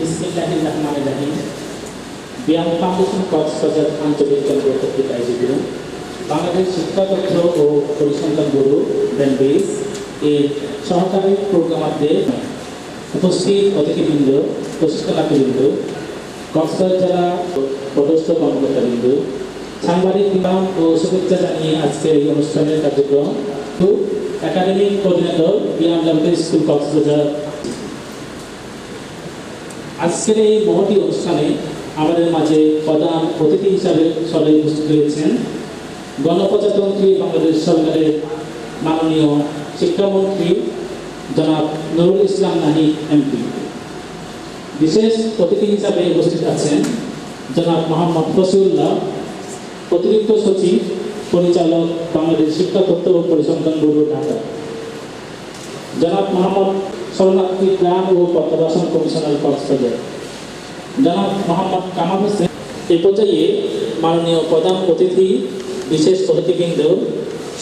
Bismillahirrahmanirrahim. BAM foundation Cox's Bazar আঞ্চলিক কেন্দ্র কর্তৃক আয়োজিত বাংলাদেশ শিক্ষা তথ্য ও পরিসংখ্যান ব্যুরো BANBEIS এর সহকারী প্রোগ্রামারদের উপস্থিত অতিথিবৃন্দ, প্রশিক্ষণার্থীবৃন্দ, কক্সবাজার জেলা পদস্থ কর্মকর্তাবৃন্দ, সাংবাদিক বিভাগ ও শুভেচ্ছা জানিয়ে আজকের এই অনুষ্ঠানের কার্যক্রম academic coordinator BANBEIS school Cox's Bazar. আজকের এই মহতি অনুষ্ঠানে আমাদের মাঝে প্রধান অতিথি হিসাবে সবাই উপস্থিত হয়েছেন গণপ্রজাতন্ত্রী বাংলাদেশ সরকারের মাননীয় শিক্ষামন্ত্রী জনাব নুরুল ইসলাম নাহিদ MP। বিশেষ অতিথি হিসাবে উপস্থিত আছেন জনাব মোহাম্মদ ফসিউল্লাহ, অতিরিক্ত সচিব পরিচালক বাংলাদেশ শিক্ষা তথ্য ও পরিসংখ্যান ব্যুরো ঢাকা, জনাব মোহাম্মদ শরণার্থী ত্রাণ ও প্রত্যাবাসন কমিশনার কক্সবাজার, জনাব মোহাম্মদ কামাল হোসেন। এই পর্যায়ে মাননীয় প্রধান অতিথি, বিশেষ অতিথিবৃন্দ,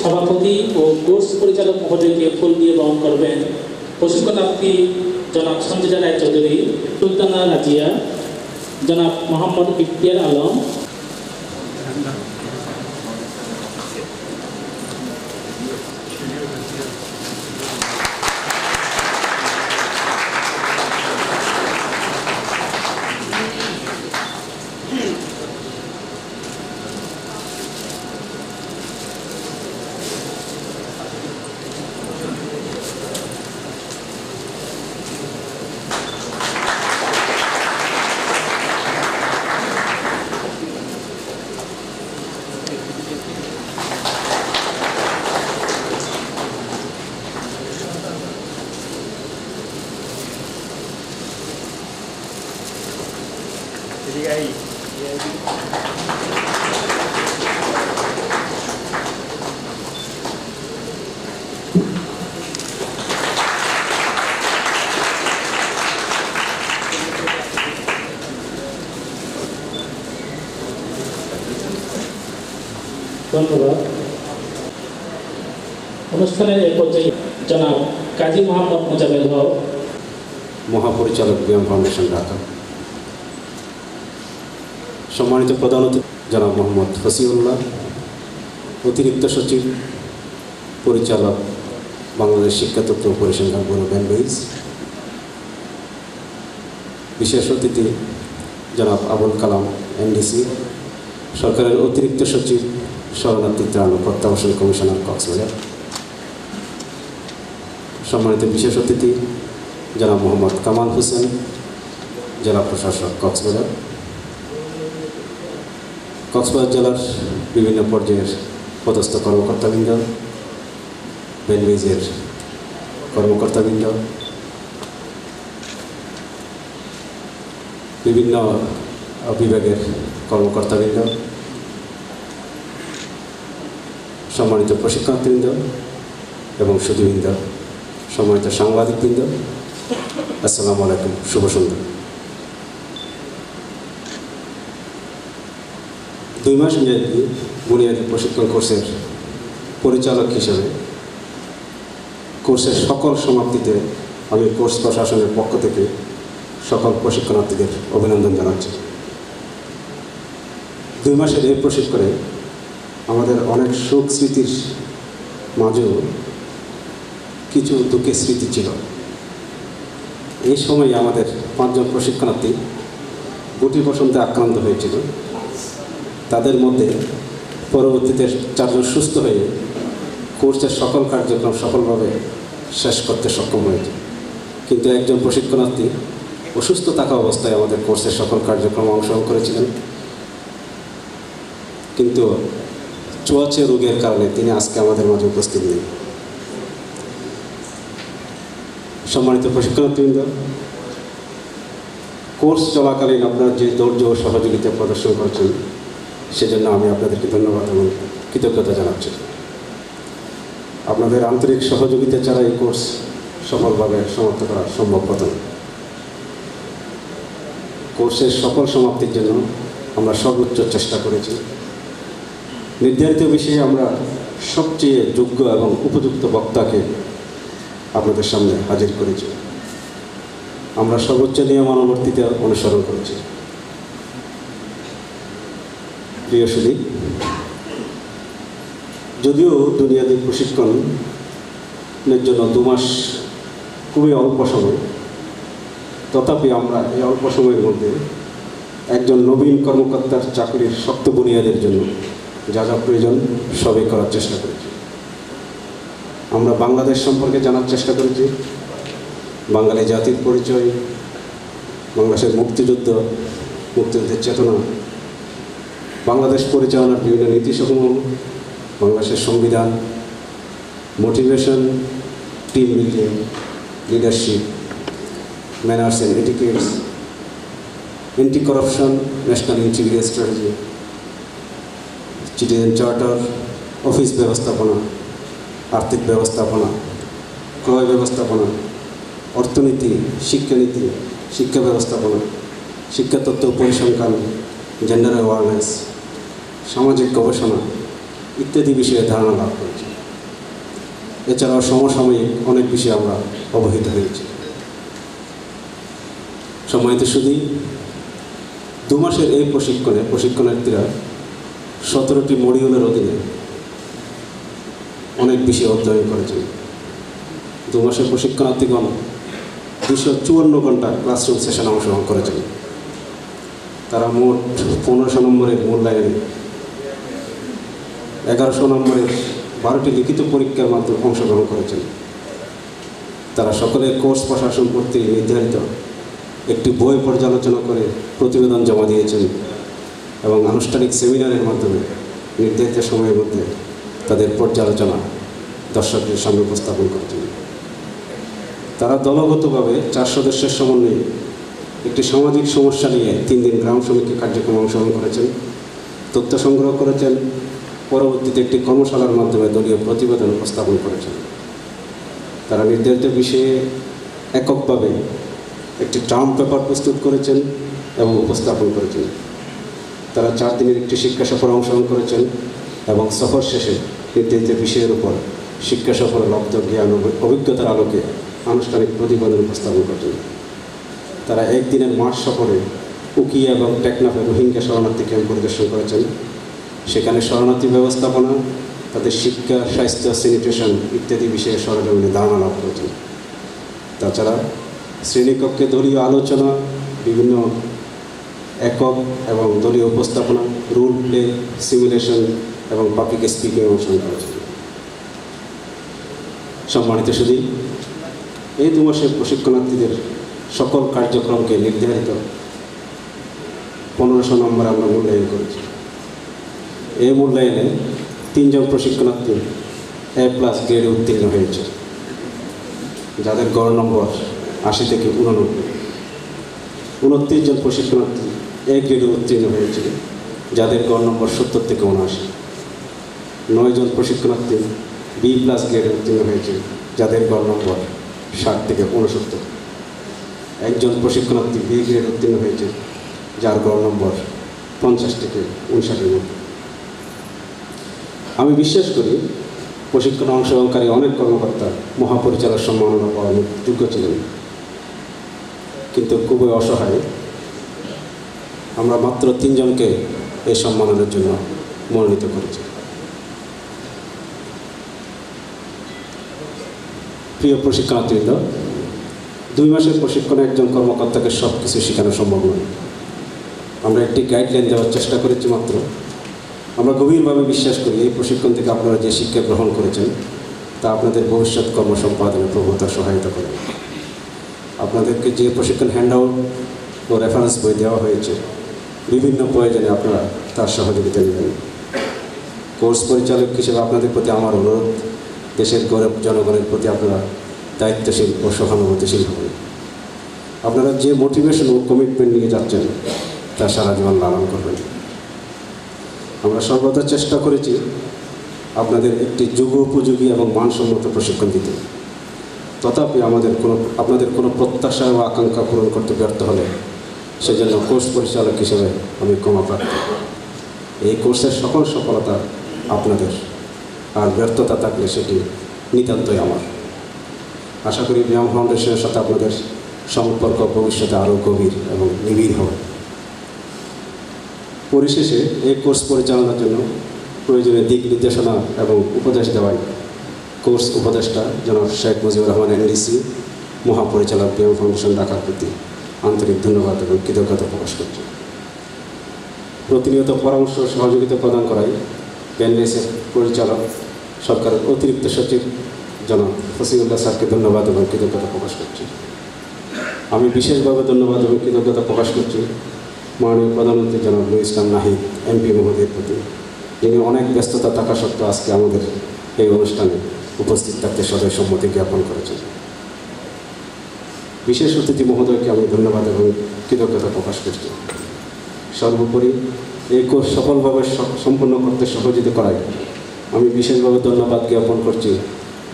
সভাপতি ও কোর্স পরিচালক মহোদয়কে ফুল দিয়ে বরণ করবেন প্রশিক্ষণার্থী জনাব সঞ্জয় রায় চৌধুরী, সুলতানা রাজিয়া, জনাব মোহাম্মদ ইফতিয়ার আলম। ধন্যবাদ। অনুষ্ঠানের এই পর্যায়ে জনাব কাজী মোহাম্মদ মোজাম্মেল হক, মহাপরিচালক বিএম ফাউন্ডেশন ঢাকা। সম্মানিত প্রধান অতিথি জনাব মোহাম্মদ ফসিউল্লাহ, অতিরিক্ত সচিব পরিচালক বাংলাদেশ শিক্ষা তথ্য পরিসংখ্যান ব্যুরো BANBEIS, বিশেষ অতিথি জনাব আবুল কালাম NDC, সরকারের অতিরিক্ত সচিব শরণার্থী ত্রাণ ও প্রত্যাবাসন কমিশনার কক্সবাজার, সম্মানিত বিশেষ অতিথি জনাব মোহাম্মদ কামাল হোসেন, জেলা প্রশাসক কক্সবাজার, কক্সবাজার জেলার বিভিন্ন পর্যায়ের পদস্থ কর্মকর্তাবৃন্দ, BANBEIS-এর কর্মকর্তাবৃন্দ, বিভিন্ন বিভাগের কর্মকর্তাবৃন্দ, সম্মানিত প্রশিক্ষণবৃন্দ এবং সুধীবৃন্দ, সম্মানিত সাংবাদিকবৃন্দ, আসসালামু আলাইকুম, শুভ সন্ধ্যা। 2 মাস মেয়াদী বুনিয়াদী প্রশিক্ষণ কোর্সের পরিচালক হিসেবে কোর্সের সকল সমাপ্তিতে আমি কোর্স প্রশাসনের পক্ষ থেকে সকল প্রশিক্ষণার্থীদের অভিনন্দন জানাচ্ছি। 2 মাসের এই প্রশিক্ষণে আমাদের অনেক সুখ স্মৃতির মাঝেও কিছু দুঃখের স্মৃতি ছিল। এই সময়ে আমাদের 5 জন প্রশিক্ষণার্থী গুটি বসন্তে আক্রান্ত হয়েছিল। তাদের মধ্যে পরবর্তীতে 4 জন সুস্থ হয়ে কোর্সের সকল কার্যক্রম সফলভাবে শেষ করতে সক্ষম হয়েছে, কিন্তু একজন প্রশিক্ষণার্থী অসুস্থ থাকা অবস্থায় আমাদের কোর্সের সকল কার্যক্রমে অংশগ্রহণ করেছিলেন, কিন্তু ছোঁয়াচে রোগের কারণে তিনি আজকে আমাদের মাঝে উপস্থিত নেই। সম্মানিত প্রশিক্ষণার্থীবৃন্দ, কোর্স চলাকালীন আপনারা যে ধৈর্য ও সহযোগিতা প্রদর্শন করেছেন সেজন্য আমি আপনাদেরকে ধন্যবাদ এবং কৃতজ্ঞতা জানাচ্ছি। আপনাদের আন্তরিক সহযোগিতা ছাড়া এই কোর্স সফলভাবে সমাপ্ত করা সম্ভব হতো না। কোর্সের সফল সমাপ্তির জন্য আমরা সর্বোচ্চ চেষ্টা করেছি। নির্ধারিত বিষয়ে আমরা সবচেয়ে যোগ্য এবং উপযুক্ত বক্তাকে আপনাদের সামনে হাজির করেছি। আমরা সর্বোচ্চ নিয়মানুবর্তিতা অনুসরণ করেছি। প্রিয় সুধী, যদিও বুনিয়াদী প্রশিক্ষণের জন্য 2 মাস খুবই অল্প সময়, তথাপি আমরা এই অল্প সময়ের মধ্যে একজন নবীন কর্মকর্তার চাকরির শক্ত বুনিয়াদের জন্য যা যা প্রয়োজন সবই করার চেষ্টা করেছি। আমরা বাংলাদেশ সম্পর্কে জানার চেষ্টা করেছি, বাঙালি জাতির পরিচয়, বাংলাদেশের মুক্তিযুদ্ধের চেতনা, বাংলাদেশ পরিচালনার বিভিন্ন নীতিসমূহ, বাংলাদেশের সংবিধান, motivation, team building, leadership, manners and etiquettes, anti corruption, national integrity strategy, citizen charter, office ব্যবস্থাপনা, আর্থিক ব্যবস্থাপনা, ক্রয় ব্যবস্থাপনা, অর্থনীতি, শিক্ষানীতি, শিক্ষা ব্যবস্থাপনা, শিক্ষা তথ্য পরিসংখ্যান, জেন্ডার অ্যাওয়ারনেস, সামাজিক গবেষণা ইত্যাদি বিষয়ে ধারণা লাভ করেছি। এছাড়াও সমসাময়িক অনেক বিষয়ে আমরা অবহিত হয়েছি। সম্মানিত সুধী, 2 মাসের এই প্রশিক্ষণার্থীরা 17টি মডিউলের অধীনে অনেক বিষয় অধ্যয়ন করেছেন। 2 মাসের প্রশিক্ষণার্থীগণ 254 ঘন্টা ক্লাসরুম সেশনে অংশগ্রহণ করেছেন। তারা মোট 1500 নম্বরের মূল্যায়নে 1100 নম্বরের 12টি লিখিত পরীক্ষার মাধ্যমে অংশগ্রহণ করেছেন। তারা সকলের কোর্স প্রশাসন করতে নির্ধারিত একটি বই পর্যালোচনা করে প্রতিবেদন জমা দিয়েছেন এবং আনুষ্ঠানিক সেমিনারের মাধ্যমে নির্ধারিত সময়ের মধ্যে তাদের পর্যালোচনা দর্শকদের সামনে উপস্থাপন করেছেন। তারা দলগতভাবে 4 সদস্যের সমন্বয়ে একটি সামাজিক সমস্যা নিয়ে 3 দিন গ্রাম সমীক্ষা কার্যক্রমে অংশগ্রহণ করেছেন, তথ্য সংগ্রহ করেছেন, পরবর্তীতে একটি কর্মশালার মাধ্যমে দলীয় প্রতিবেদন উপস্থাপন করেছেন। তারা নির্ধারিত বিষয়ে এককভাবে একটি টার্ম পেপার প্রস্তুত করেছেন এবং উপস্থাপন করেছেন। তারা 4 দিনের একটি শিক্ষা সফরে অংশগ্রহণ করেছেন এবং সফর শেষে নির্ধারিত বিষয়ের উপর শিক্ষা সফরে লব্ধ জ্ঞান অভিজ্ঞতার আলোকে আনুষ্ঠানিক প্রতিবেদন উপস্থাপন করেছেন। তারা একদিনের মাঠ সফরে উকিয়া এবং টেকনাফে রোহিঙ্গা শরণার্থী ক্যাম্প পরিদর্শন করেছেন। সেখানে শরণার্থী ব্যবস্থাপনা, তাদের শিক্ষা, স্বাস্থ্য, স্যানিটেশন ইত্যাদি বিষয়ে সরজমিনে ধারণা লাভ করেছেন। তাছাড়া শ্রেণীকক্ষে দলীয় আলোচনা, বিভিন্ন একক এবং দলীয় উপস্থাপনা, রোল প্লে, সিমুলেশন এবং পাবলিক স্পিকিং অংশগ্রহণ করেছেন। সম্মানিত সুধী, এই 2 মাসের প্রশিক্ষণার্থীদের সকল কার্যক্রমকে নির্ধারিত 1500 নম্বরে আমরা মূল্যায়ন করেছি। এই মূল্যায়নে 3 জন প্রশিক্ষণার্থী A+ গ্রেডে উত্তীর্ণ হয়েছে, যাদের গড় নম্বর 80 থেকে 89। 29 জন প্রশিক্ষণার্থী A গ্রেডে উত্তীর্ণ হয়েছে, যাদের গড় নম্বর 70 থেকে 79। 9 জন প্রশিক্ষণার্থী B+ গ্রেডে উত্তীর্ণ হয়েছে, যাদের গড় নম্বর 60 থেকে 69। 1 জন প্রশিক্ষণার্থী B গ্রেড উত্তীর্ণ হয়েছে, যার গড় নম্বর 50 থেকে 59-এর মধ্যে। আমি বিশ্বাস করি প্রশিক্ষণে অংশগ্রহণকারী অনেক কর্মকর্তা মহাপরিচালক সম্মাননা পাওয়ার যোগ্য ছিলেন, কিন্তু খুবই অসহায়। আমরা মাত্র 3 জনকে এই সম্মাননার জন্য মনোনীত করেছি। প্রিয় প্রশিক্ষণার্থীবৃন্দ, 2 মাসের প্রশিক্ষণে একজন কর্মকর্তাকে সব কিছু শেখানো সম্ভব নয়। আমরা একটি গাইডলাইন দেওয়ার চেষ্টা করেছি মাত্র। আমরা গভীরভাবে বিশ্বাস করি এই প্রশিক্ষণ থেকে আপনারা যে শিক্ষা গ্রহণ করেছেন তা আপনাদের ভবিষ্যৎ কর্ম সম্পাদনে প্রভূত সহায়তা করে। আপনাদেরকে যে প্রশিক্ষণ হ্যান্ডআউট ও রেফারেন্স বই দেওয়া হয়েছে, বিভিন্ন প্রয়োজনে আপনারা তার সহযোগিতা নেবেন। কোর্স পরিচালক হিসেবে আপনাদের প্রতি আমার অনুরোধ, দেশের গরিব জনগণের প্রতি আপনারা দায়িত্বশীল ও সহানুভূতিশীল হবেন। আপনারা যে মোটিভেশন ও কমিটমেন্ট নিয়ে যাচ্ছেন তা সারা জীবন লালন করবেন। আমরা সর্বদা চেষ্টা করেছি আপনাদের একটি যুগ উপযোগী এবং মানসম্মত প্রশিক্ষণ দিতে। তথাপি আপনাদের কোনো প্রত্যাশা ও আকাঙ্ক্ষা পূরণ করতে ব্যর্থ হলে সেজন্য কোর্স পরিচালক হিসেবে আমি ক্ষমাপ্রার্থী। এই কোর্সের সকল সফলতা আপনাদের, আর ব্যর্থতা থাকলে সেটি নিতান্তই আমার। আশা করি ব্যায়াম ফাউন্ডেশনের সাথে আপনাদের সম্পর্ক ভবিষ্যতে আরও গভীর এবং নিবিড় হবে। পরিশেষে এই কোর্স পরিচালনার জন্য প্রয়োজনীয় দিক নির্দেশনা এবং উপদেশ দেওয়ায় কোর্স উপদেষ্টা জনাব শেখ মুজিবুর রহমান এনডিসি, মহাপরিচালক ব্যায়াম ফাউন্ডেশন ঢাকার প্রতি আন্তরিক ধন্যবাদ এবং কৃতজ্ঞতা প্রকাশ করছি। প্রতিনিয়ত পরামর্শ ও সহযোগিতা প্রদান করায় BANBEIS-এর পরিচালক সরকারের অতিরিক্ত সচিব জনাব ফসিউল্লাহ স্যারকে ধন্যবাদ এবং কৃতজ্ঞতা প্রকাশ করছি। আমি বিশেষভাবে ধন্যবাদ এবং কৃতজ্ঞতা প্রকাশ করছি মাননীয় প্রধানমন্ত্রী জনাব ইসলাম নাহিদ এমপি মহোদয়ের প্রতি, যিনি অনেক ব্যস্ততা থাকা সত্ত্বেও আজকে আমাদের এই অনুষ্ঠানে উপস্থিত থাকতে সদয় সম্মতি জ্ঞাপন করেছেন। বিশেষ অতিথি মহোদয়কে আমি ধন্যবাদ এবং কৃতজ্ঞতা প্রকাশ করছি। সর্বোপরি এই কোর্স সফলভাবে সম্পন্ন করতে সহযোগিতা করায় আমি বিশেষভাবে ধন্যবাদ জ্ঞাপন করছি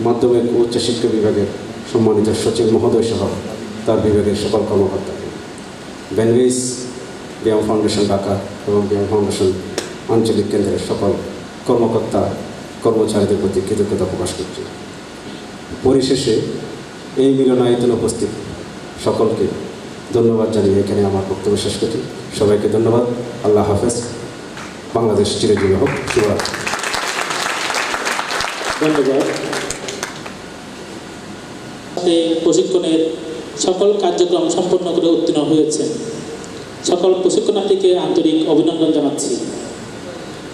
মাধ্যমিক ও উচ্চশিক্ষা বিভাগের সম্মানিত সচিব মহোদয় সহ তার বিভাগের সকল কর্মকর্তাকে। BANBEIS, ব্যায়াম ফাউন্ডেশন ঢাকা এবং ব্যায়াম ফাউন্ডেশন আঞ্চলিক কেন্দ্রের সকল কর্মকর্তা কর্মচারীদের প্রতি কৃতজ্ঞতা প্রকাশ করছি। পরিশেষে এই মিলনায়তনে উপস্থিত সকলকে ধন্যবাদ জানিয়ে এখানে আমার বক্তব্য শেষ করছি। সবাইকে ধন্যবাদ। আল্লাহ হাফেজ। বাংলাদেশ চিরজীবী হোক। শুভরাত্রি। ধন্যবাদ। প্রশিক্ষণের সকল কার্যক্রম সম্পন্ন করে উত্তীর্ণ হয়েছে সকল প্রশিক্ষণার্থীকে আন্তরিক অভিনন্দন জানাচ্ছি।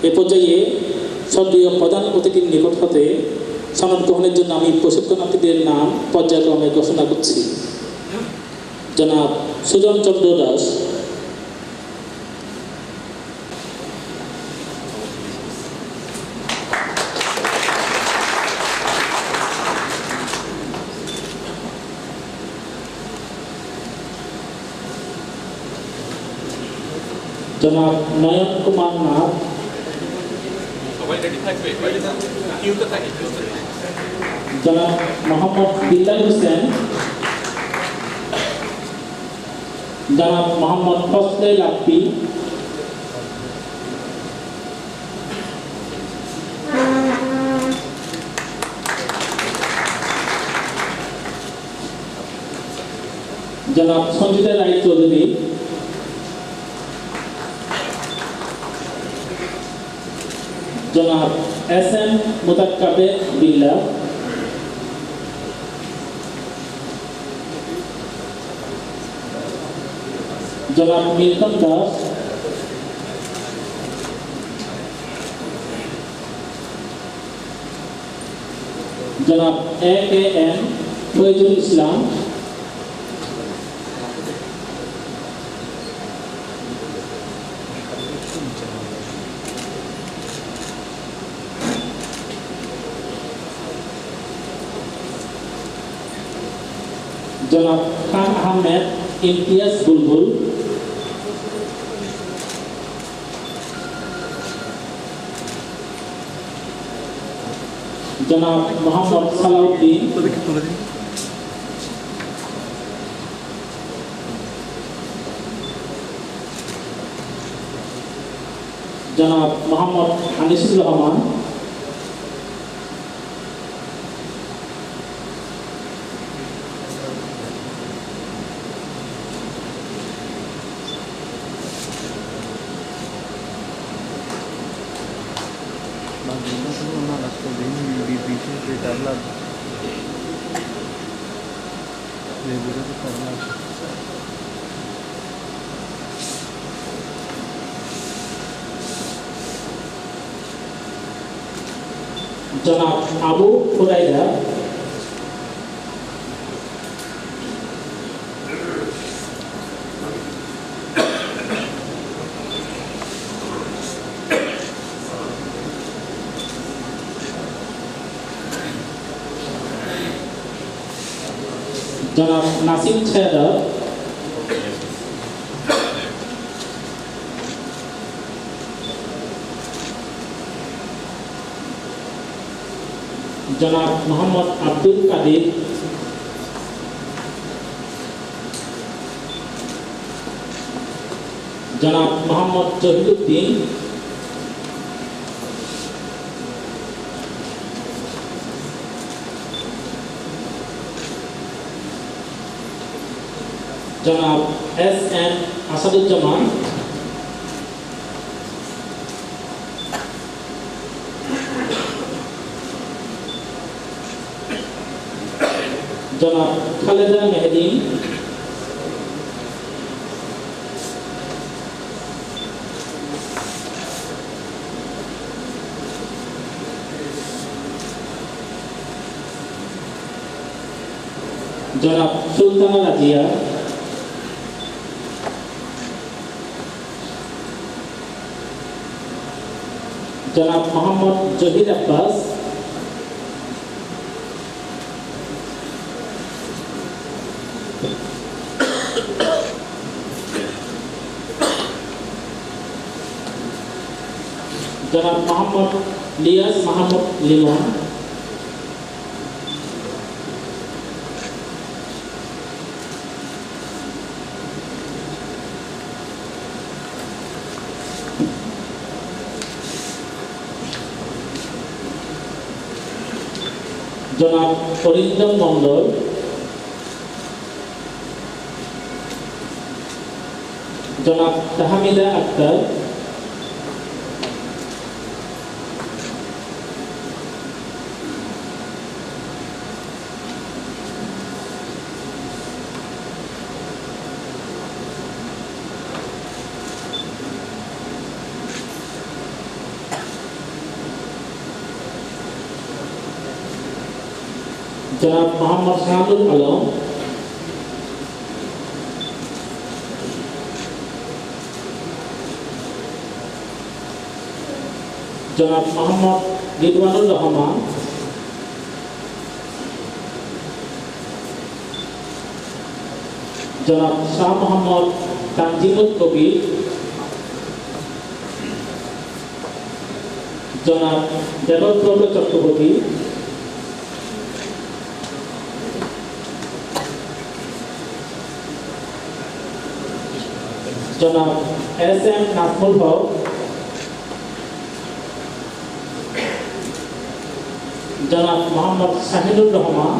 এ পর্যায়ে সক্রিয় প্রধান অতিথির নিকট হতে সনদ গ্রহণের জন্য আমি প্রশিক্ষণার্থীদের নাম পর্যায়ক্রমে ঘোষণা করছি। জনাব সুজন চন্দ্র দাস, জনাব নয়ন কুমার নাথ, জনাব মোহাম্মদ বিল্লাল হোসেন, জনাব মোহাম্মদ ফজলে লাপ্পি, জনাব সঞ্জিতা রায় চৌধুরী, জনাব এস এম মুতাক্কাবের বিল্লাহ, জনাব মিল্টন দাস, জনাব এ কে এম ফয়জুল ইসলাম, জনাব খান আহমেদ ইমতিয়াজ বুলবুল, জনাব মোহাম্মদ সালাউদ্দিন, জনাব মোহাম্মদ আনিসুর রহমান, জনাব আবু হুরাইরা, জনাব নাসিম ছেদা, জনাব মোহাম্মদ আব্দুল কাদির, জনাব মোহাম্মদ জহিরুদ্দিন, জনাব এস এম আসাদুজ্জামান, জনাব খালেদা মেহেদিন, জনাব সুলতানা রাজিয়া, জনাব মোহাম্মদ জহির আব্বাস, জনাব মোহাম্মদ লিয়াস মাহমুদ লিমন, জনাব অরিন্দম মণ্ডল, জনাব তাহমিদা আক্তার, জনাব মোহাম্মদ শাহাদুল আলম, জনাব মোহাম্মদ রিদওয়ানুর রহমান, জনাব শাহ মোহাম্মদ তানজিমুল কবির, জনাব দেবব্রত চক্রবর্তী, জনাব এস.এম. নাজমুল হক, জনাব মোহাম্মদ শাহিদুর রহমান,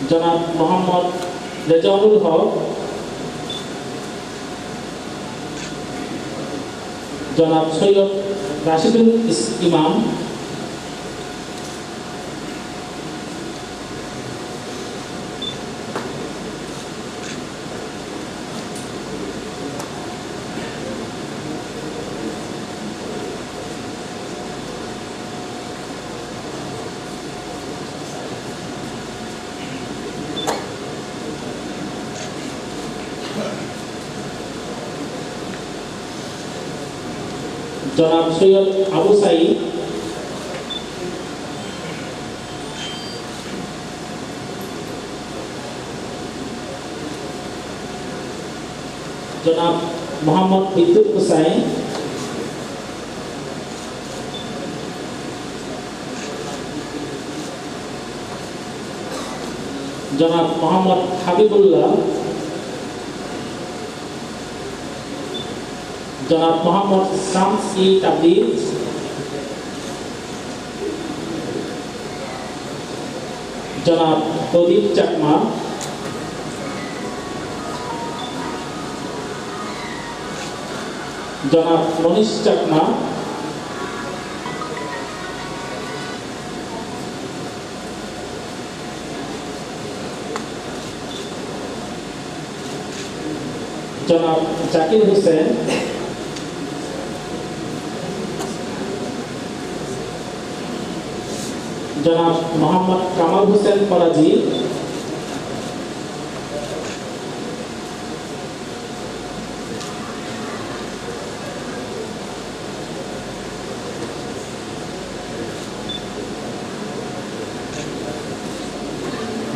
জনাব মোহাম্মদ রেজাউল হক, জনাব সৈয়দ রাশিদুল ইমাম, জনাব সৈয়দ আবু সাইদ, জনাব মোহাম্মদ বিদ্যুৎ হুসাইন, জনাব মোহাম্মদ হাবিবুল্লাহ, জনাব মোহাম্মদ শামস-ই তাবরিজ, জনাব প্রদীপ চাকমা, জনাব মনীষ চাকমা, জনাব জাকির হোসেন, জনাব মোহাম্মদ কামাল হোসেন ফরাজি,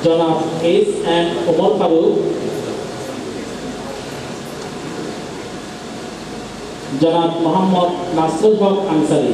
জনাব এস.এম. ওমর ফারুক, জনাব মোহাম্মদ নাসরুল হক আনসারী।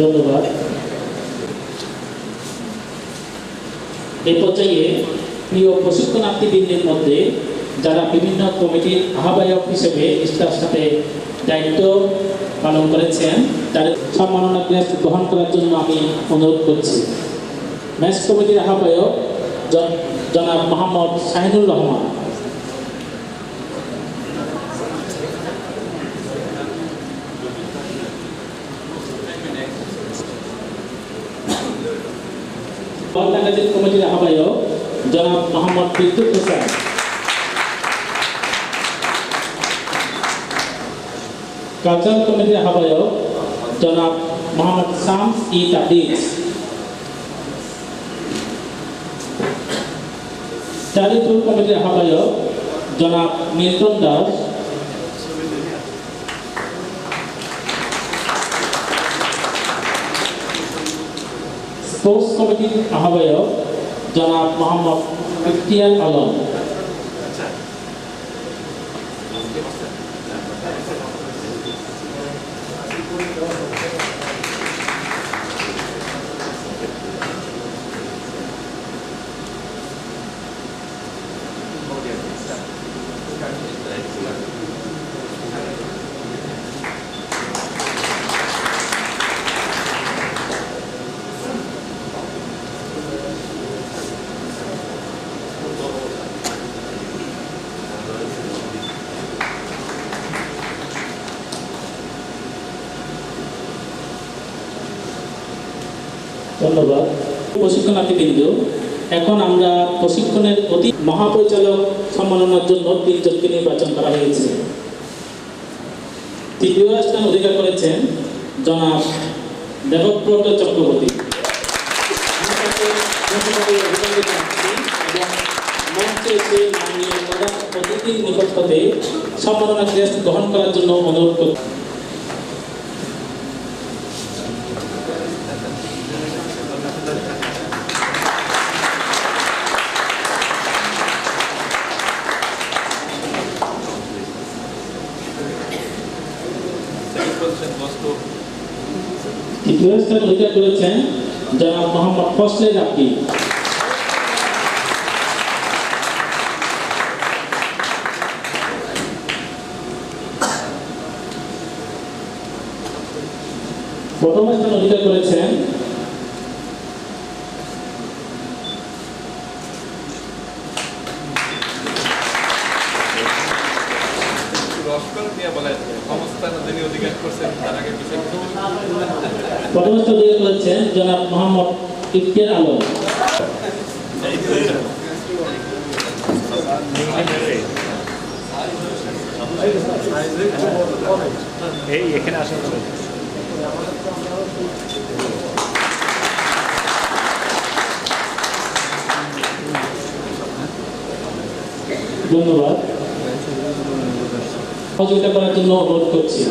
ধন্যবাদ। এই পর্যায়ে প্রিয় প্রশিক্ষণার্থীবৃন্দের মধ্যে যারা বিভিন্ন কমিটির আহ্বায়ক হিসেবে নিষ্ঠার সাথে দায়িত্ব পালন করেছেন তাদের সম্মাননা ক্রেস্ট গ্রহণ করার জন্য আমি অনুরোধ করছি। ম্যাচ কমিটির আহ্বায়ক জনাব মোহাম্মদ শাহিনুর রহমান, ম্যাগাজিন কমিটির আহ্বায়ক জনাব মোহাম্মদ বিদ্যুৎ হোসেন, কালচারাল কমিটির আহ্বায়ক জনাব মোহাম্মদ শামস-ই তাবরিজ, চ্যারিটেবল কমিটির আহ্বায়ক জনাব মিল্টন দাস, স্পোর্টস কমিটির আহ্বায়ক জনাব মোহাম্মদ ইফতিয়ার আলম, ধন্যবাদ প্রশিক্ষণার্থীবৃন্দ। এখন আমরা প্রশিক্ষণের অতি মহাপরিচালক সম্মাননার জন্য 3 জনকে নির্বাচন করা হয়েছে। তৃতীয় স্থান অধিকার করেছেন জনাব দেবব্রত চক্রবর্তী। মঞ্চে এসে মাননীয় প্রধান অতিথির নিকট হতে সম্মাননা ক্রেস্ট গ্রহণ করার জন্য অনুরোধ করছি। তৃতীয় স্থান অধিকার করেছেন জনাব মোহাম্মদ ফজলে রাব্বি। প্রথম স্থান অধিকার করেছেন জনাব মোহাম্মদ ইফতিয়ার আলম। এখানে আসা ধন্যবাদ। সহযোগিতা করার জন্য অনুরোধ করছি।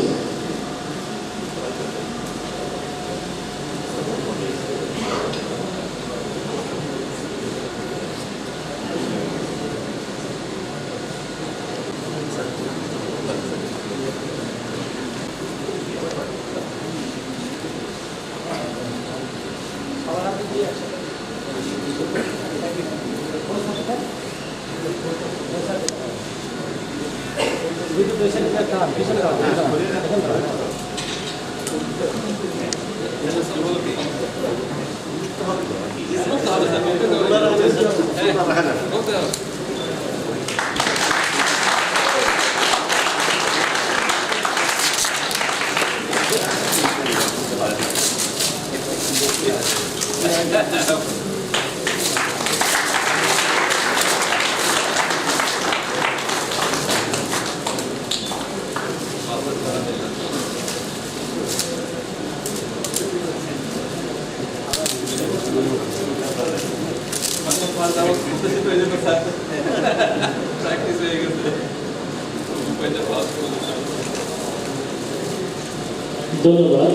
ধন্যবাদ।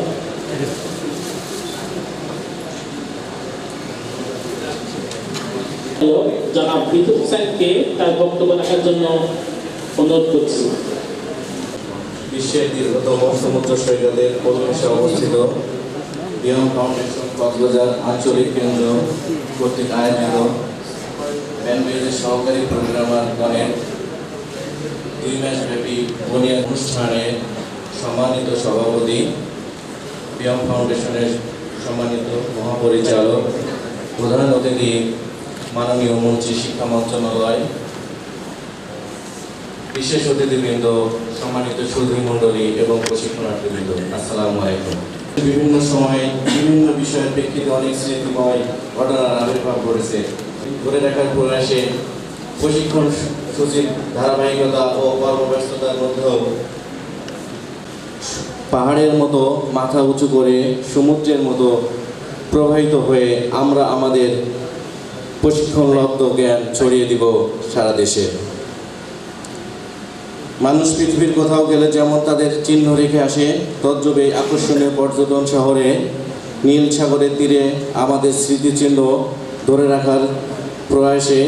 জনাব বিদ্যুৎ হোসেনকে তার বক্তব্য রাখার জন্য অনুরোধ করছি। বিশ্বের দীর্ঘতম সমুদ্র সৈকতের পরিবেশে অবস্থিত বিয়ম ফাউন্ডেশন কক্সবাজার আঞ্চলিক কেন্দ্র কর্তৃক আয়োজিত ব্যানবেইসের সহকারী প্রোগ্রামার গণের 2 মাসব্যাপী বুনিয়াদ অনুষ্ঠানে সম্মানিত সভাপতি, বিয়ম ফাউন্ডেশনের সম্মানিত মহাপরিচালক, প্রধান অতিথি মাননীয় মন্ত্রী শিক্ষা মন্ত্রণালয়, বিশেষ অতিথিবৃন্দ, সম্মানিত সুধী মণ্ডলী এবং প্রশিক্ষণার্থীবৃন্দ, আসসালামু আলাইকুম। বিভিন্ন সময়ে বিভিন্ন বিষয়ের প্রেক্ষিতে অনেক স্মৃতিময় ঘটনার আবির্ভাব ঘটেছে। ধরে রাখার প্রয়াসে প্রশিক্ষণ সূচির ধারাবাহিকতা ও কর্মব্যস্ততার মধ্যেও পাহাড়ের মতো মাথা উঁচু করে সমুদ্রের মতো প্রবাহিত হয়ে আমরা আমাদের প্রশিক্ষণলব্ধ জ্ঞান ছড়িয়ে দিব সারা দেশে। মানুষ পৃথিবীর কোথাও গেলে যেমন তাদের চিহ্ন রেখে আসে, তদ্রূপে আকর্ষণীয় পর্যটন শহরে নীল সাগরের তীরে আমাদের স্মৃতিচিহ্ন ধরে রাখার প্রয়াসে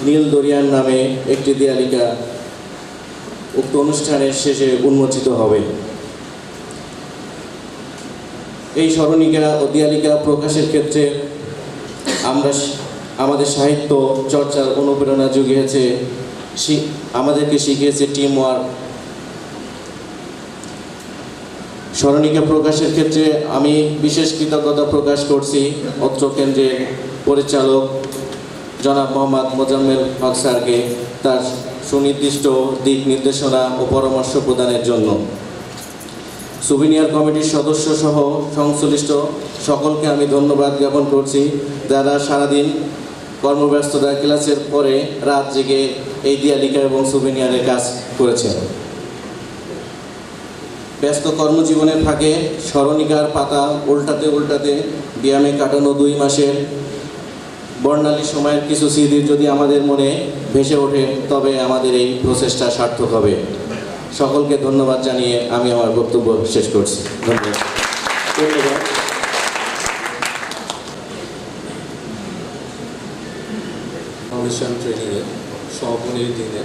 নীল দরিয়ার নামে একটি দিয়ালিকা উক্ত অনুষ্ঠানের শেষে উন্মোচিত হবে। এই স্মরণিকা ও দিয়ালিকা প্রকাশের ক্ষেত্রে আমরা আমাদের সাহিত্য চর্চার অনুপ্রেরণা জুগিয়েছে, আমাদেরকে শিখিয়েছে টিম ওয়ার্ক। স্মরণিকা প্রকাশের ক্ষেত্রে আমি বিশেষ কৃতজ্ঞতা প্রকাশ করছি অত্র কেন্দ্রের পরিচালক জনাব মোহাম্মদ মোজাম্মেল হক স্যারকে তার সুনির্দিষ্ট দিক নির্দেশনা ও পরামর্শ প্রদানের জন্য। সুভিনিয়ার কমিটির সদস্য সহ সংশ্লিষ্ট সকলকে আমি ধন্যবাদ জ্ঞাপন করছি, যারা সারাদিন কর্মব্যস্ততা ক্লাসের পরে রাত জেগে এই দিয়ালিকা এবং সুভেনিয়ারের কাজ করেছেন। ব্যস্ত কর্মজীবনের ফাঁকে স্মরণিকার পাতা উল্টাতে উল্টাতে ব্যায়ামে কাটানো 2 মাসের বর্ণালী সময়ের কিছু স্মৃতি যদি আমাদের মনে ভেসে ওঠে, তবে আমাদের এই প্রচেষ্টা সার্থক হবে। সকলকে ধন্যবাদ জানিয়ে আমি আমার বক্তব্য শেষ করছি। ধন্যবাদ। ফাউন্ডেশন ট্রেনিংয়ে সমাপনীর দিনে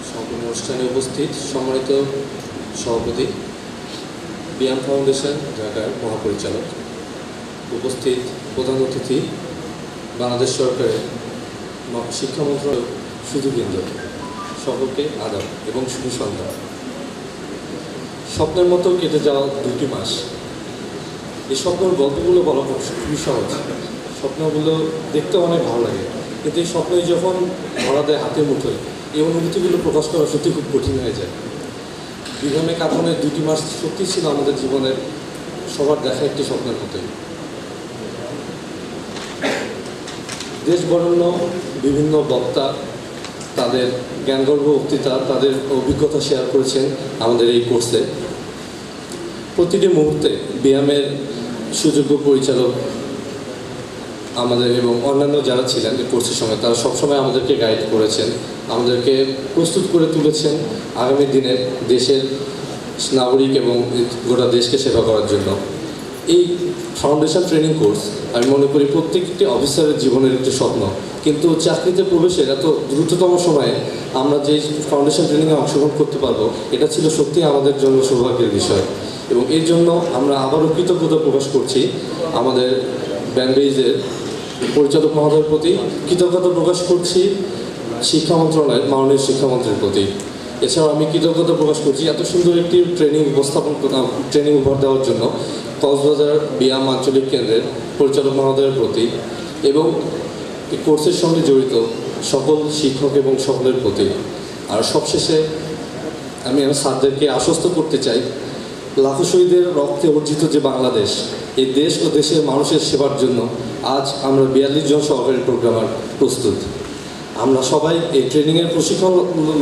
সমাপনী অনুষ্ঠানে উপস্থিত সম্মানিত সভাপতি, বিয়াম ফাউন্ডেশন ঢাকার মহাপরিচালক, উপস্থিত প্রধান অতিথি, বাংলাদেশ সরকারের শিক্ষা মন্ত্রণালয়ের সুধীবৃন্দ, সকলকে আদাব এবং শুভ সন্ধ্যা। স্বপ্নের মতো কেটে যাওয়া 2টি মাস, এই স্বপ্নের গল্পগুলো বলা খুবই সহজ, স্বপ্নগুলো দেখতে অনেক ভালো লাগে, কিন্তু এই স্বপ্নে যখন ধরা দেয় হাতের মুঠোয়, এই অনুভূতিগুলো প্রকাশ করা সত্যি খুব কঠিন হয়ে যায়। বিঘ্নে কাটানোর 2টি মাস সত্যি ছিল আমাদের জীবনের সবার দেখা একটি স্বপ্নের মতোই। দেশ বরেণ্য বিভিন্ন বক্তা তাদের জ্ঞানগর্ভ বক্তৃতা, তাদের অভিজ্ঞতা শেয়ার করেছেন আমাদের এই কোর্সে। প্রতিটি মুহূর্তে ব্যায়ামের সুযোগ্য পরিচালক আমাদের এবং অন্যান্য যারা ছিলেন এই কোর্সের সঙ্গে, তারা সবসময় আমাদেরকে গাইড করেছেন, আমাদেরকে প্রস্তুত করে তুলেছেন আগামী দিনের দেশের নাগরিক এবং গোটা দেশকে সেবা করার জন্য। এই ফাউন্ডেশন ট্রেনিং কোর্স আমি মনে করি প্রত্যেকটি অফিসারের জীবনের একটি স্বপ্ন, কিন্তু চাকরিতে প্রবেশের এত দ্রুততম সময়ে আমরা যে ফাউন্ডেশন ট্রেনিংয়ে অংশগ্রহণ করতে পারবো, এটা ছিল সত্যি আমাদের জন্য সৌভাগ্যের বিষয়। এবং এর জন্য আমরা আবারও কৃতজ্ঞতা প্রকাশ করছি আমাদের ব্যানবেইজের পরিচালক মহোদয়ের প্রতি, কৃতজ্ঞতা প্রকাশ করছি শিক্ষা মন্ত্রণালয়ের মাননীয় শিক্ষামন্ত্রীর প্রতি। এছাড়াও আমি কৃতজ্ঞতা প্রকাশ করছি এত সুন্দর একটি ট্রেনিং উপহার দেওয়ার জন্য কক্সবাজার বিয়াম আঞ্চলিক কেন্দ্রের পরিচালক মহোদয়ের প্রতি, এবং এই কোর্সের সঙ্গে জড়িত সকল শিক্ষক এবং সকলের প্রতি। আর সবশেষে আমি আমার স্যারদেরকে আশ্বস্ত করতে চাই, লাখো শহীদের রক্তে অর্জিত যে বাংলাদেশ, এই দেশ ও দেশের মানুষের সেবার জন্য আজ আমরা 42 জন সহকারী প্রোগ্রামার প্রস্তুত। আমরা সবাই এই ট্রেনিংয়ের প্রশিক্ষণ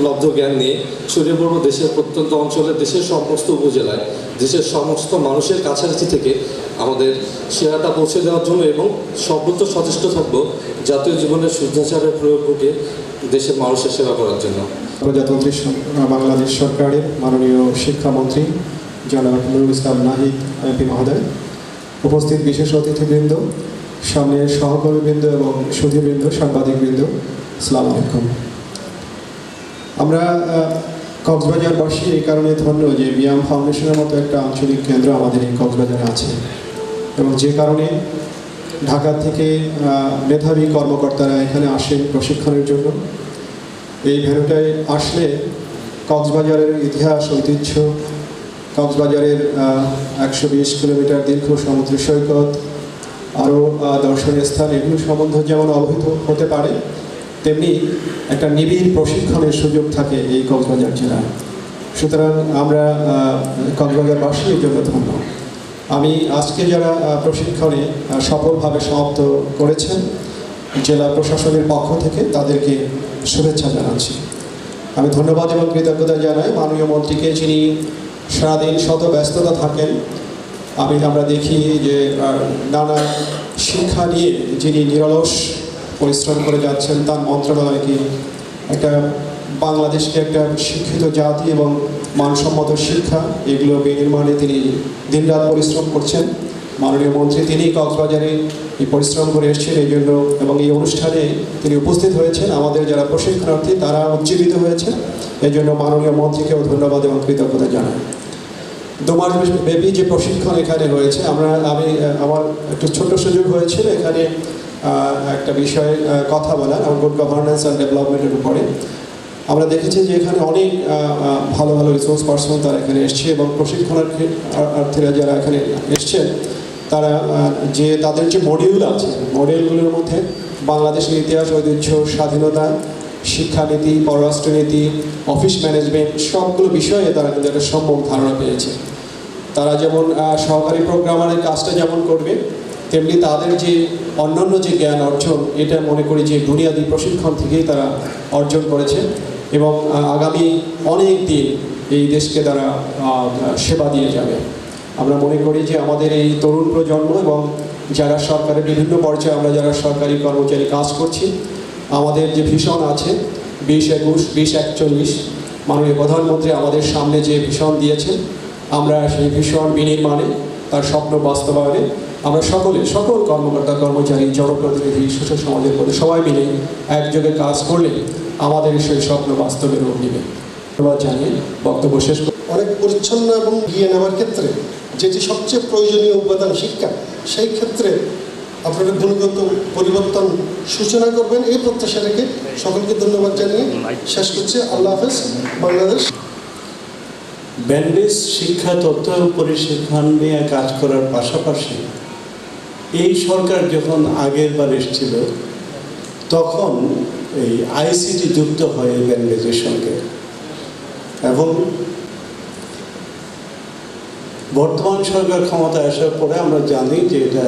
লব্ধ জ্ঞান নিয়ে ছড়িয়ে পড়ব দেশের প্রত্যন্ত অঞ্চলে, দেশের সমস্ত উপজেলায়, দেশের সমস্ত মানুষের কাছাকাছি থেকে আমাদের সেবাটা পৌঁছে দেওয়ার জন্য, এবং সর্বত্র সচেষ্ট থাকব জাতীয় জীবনের শুদ্ধাচারের প্রয়োগ ঘটিয়ে দেশের মানুষের সেবা করার জন্য। প্রজাতন্ত্রী বাংলাদেশ সরকারের মাননীয় শিক্ষামন্ত্রী জনাব নুরুল ইসলাম নাহিদ এমপি মহোদয়, উপস্থিত বিশেষ অতিথিবৃন্দ, সামনের সহকর্মীবৃন্দ এবং সুধীবৃন্দ, সাংবাদিকবৃন্দ, আসসালামু আলাইকুম। আমরা কক্সবাজারবাসী এই কারণে ধন্য যে বিয়াম ফাউন্ডেশনের মতো একটা আঞ্চলিক কেন্দ্র আমাদের এই কক্সবাজারে আছে, এবং যে কারণে ঢাকা থেকে মেধাবী কর্মকর্তারা এখানে আসেন প্রশিক্ষণের জন্য। এই ভেন্যুটায় আসলে কক্সবাজারের ইতিহাস, ঐতিহ্য, কক্সবাজারের 120 কিলোমিটার দীর্ঘ সমুদ্র সৈকত, আরও দর্শনীয় স্থান, এগুলো সম্বন্ধে যেমন অবহিত হতে পারে, তেমনি একটা নিবিড় প্রশিক্ষণের সুযোগ থাকে এই কক্সবাজার জেলায়। সুতরাং আমরা কক্সবাজারবাসী এর জন্য ধন্য। আমি আজকে যারা প্রশিক্ষণে সফলভাবে সমাপ্ত করেছেন জেলা প্রশাসনের পক্ষ থেকে তাদেরকে শুভেচ্ছা জানাচ্ছি। আমি ধন্যবাদ এবং কৃতজ্ঞতা জানাই মাননীয় মন্ত্রীকে, যিনি সারাদিন শত ব্যস্ততা থাকেন। আমরা দেখি যে নানা শিক্ষা নিয়ে যিনি নিরলস পরিশ্রম করে যাচ্ছেন, তার মন্ত্রণালয়কে একটা বাংলাদেশকে একটা শিক্ষিত জাতি এবং মানসম্মত শিক্ষা এগুলো বিনির্মাণে তিনি দিনরাত পরিশ্রম করছেন। মাননীয় মন্ত্রী তিনি কক্সবাজারে এই পরিশ্রম করে এসেছেন এই জন্য, এবং এই অনুষ্ঠানে তিনি উপস্থিত হয়েছেন। আমাদের যারা প্রশিক্ষণার্থী তারা উজ্জীবিত হয়েছেন, এই জন্য মাননীয় মন্ত্রীকেও ধন্যবাদ এবং কৃতজ্ঞতা জানাই। 2 মাস ব্যাপী যে প্রশিক্ষণ এখানে হয়েছে, আমার একটু ছোট্ট সুযোগ হয়েছিল এখানে একটা বিষয়ে কথা বলার, গুড গভর্নেন্স অ্যান্ড ডেভেলপমেন্টের উপরে। আমরা দেখেছি যে এখানে অনেক ভালো ভালো রিসোর্স পার্সন তারা এখানে এসছে, এবং প্রশিক্ষণার্থীরা যারা এখানে এসছেন তারা তাদের যে মডিউল আছে, মডিউলগুলোর মধ্যে বাংলাদেশের ইতিহাস, ঐতিহ্য, স্বাধীনতা, শিক্ষানীতি, পররাষ্ট্রনীতি, অফিস ম্যানেজমেন্ট সবগুলো বিষয়ে তারা কিন্তু একটা সম্যক ধারণা পেয়েছে। তারা যেমন সহকারী প্রোগ্রামারের কাজটা যেমন করবে, তেমনি তাদের যে অন্যান্য যে জ্ঞান অর্জন, এটা মনে করি যে বুনিয়াদী প্রশিক্ষণ থেকেই তারা অর্জন করেছে এবং আগামী অনেক দিন এই দেশকে তারা সেবা দিয়ে যাবে। আমরা মনে করি যে আমাদের এই তরুণ প্রজন্ম এবং যারা সরকারের বিভিন্ন পর্যায়ে আমরা যারা সরকারি কর্মচারী কাজ করছি, আমাদের যে ভিশন আছে 20-21, 20-41, মাননীয় প্রধানমন্ত্রী আমাদের সামনে যে ভিশন দিয়েছেন, আমরা সেই ভিশন বিনির্মাণে, তার স্বপ্ন বাস্তবায়নে আমরা সকল কর্মকর্তা কর্মচারী, জনপ্রতিনিধি, সুশীল সমাজের মধ্যে সবাই মিলে একযোগে কাজ করলে আমাদের সেই স্বপ্ন বাস্তবে রূপ নেবে। ধন্যবাদ জানিয়ে বক্তব্য শেষ করি। অনেক পরিচ্ছন্ন এবং এগিয়ে নেওয়ার ক্ষেত্রে যেটি সবচেয়ে প্রয়োজনীয় উপাদান শিক্ষা, সেই ক্ষেত্রে আপনারা গুণগত পরিবর্তন সূচনা করবেন এই প্রত্যাশা রেখে সকলকে ধন্যবাদ জানিয়ে শেষ করছি। আল্লাহ হাফেজ। বাংলাদেশ। ব্যানবেইস শিক্ষা তথ্য পরিশিক্ষণ নিয়ে কাজ করার পাশাপাশি এই সরকার যখন আগের বার এসেছিল তখন এই আইসিটি যুক্ত হয় ব্যানবেইসের সঙ্গে, এবং বর্তমান সরকার ক্ষমতায় আসার পরে আমরা জানি যে এটা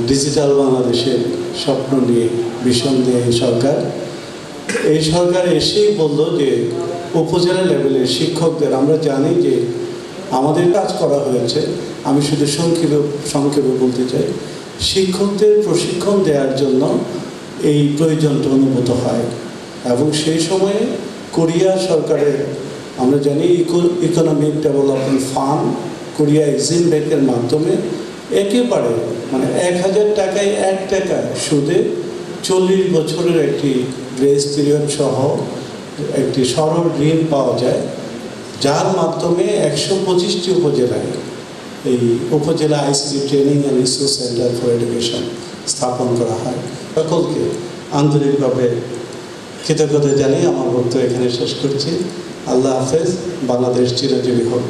ডিজিটাল বাংলাদেশের স্বপ্ন নিয়ে, ভিশন নিয়ে এই সরকার এসেই বললো যে উপজেলা লেভেলের শিক্ষকদের, আমরা জানি যে আমাদের কাজ করা হয়েছে, আমি শুধু সংক্ষেপে বলতে চাই, শিক্ষকদের প্রশিক্ষণ দেওয়ার জন্য এই প্রয়োজনটা অনুভূত হয়। এবং সেই সময়ে কোরিয়া সরকারের, আমরা জানি economic development fund, Korea Exim ব্যাংকের মাধ্যমে একেবারে 1000 টাকায় 1 টাকা সুদে 40 বছরের একটি গ্রেস পিরিয়ড সহ একটি সরল ঋণ পাওয়া যায়, যার মাধ্যমে 125টি উপজেলায় এই উপজেলা ICT training and resource centre for education স্থাপন করা হয়। সকলকে আন্তরিকভাবে কৃতজ্ঞতা জানিয়ে আমার বক্তব্য এখানে শেষ করছি। আল্লাহ হাফেজ। বাংলাদেশ চিরজীবী হোক।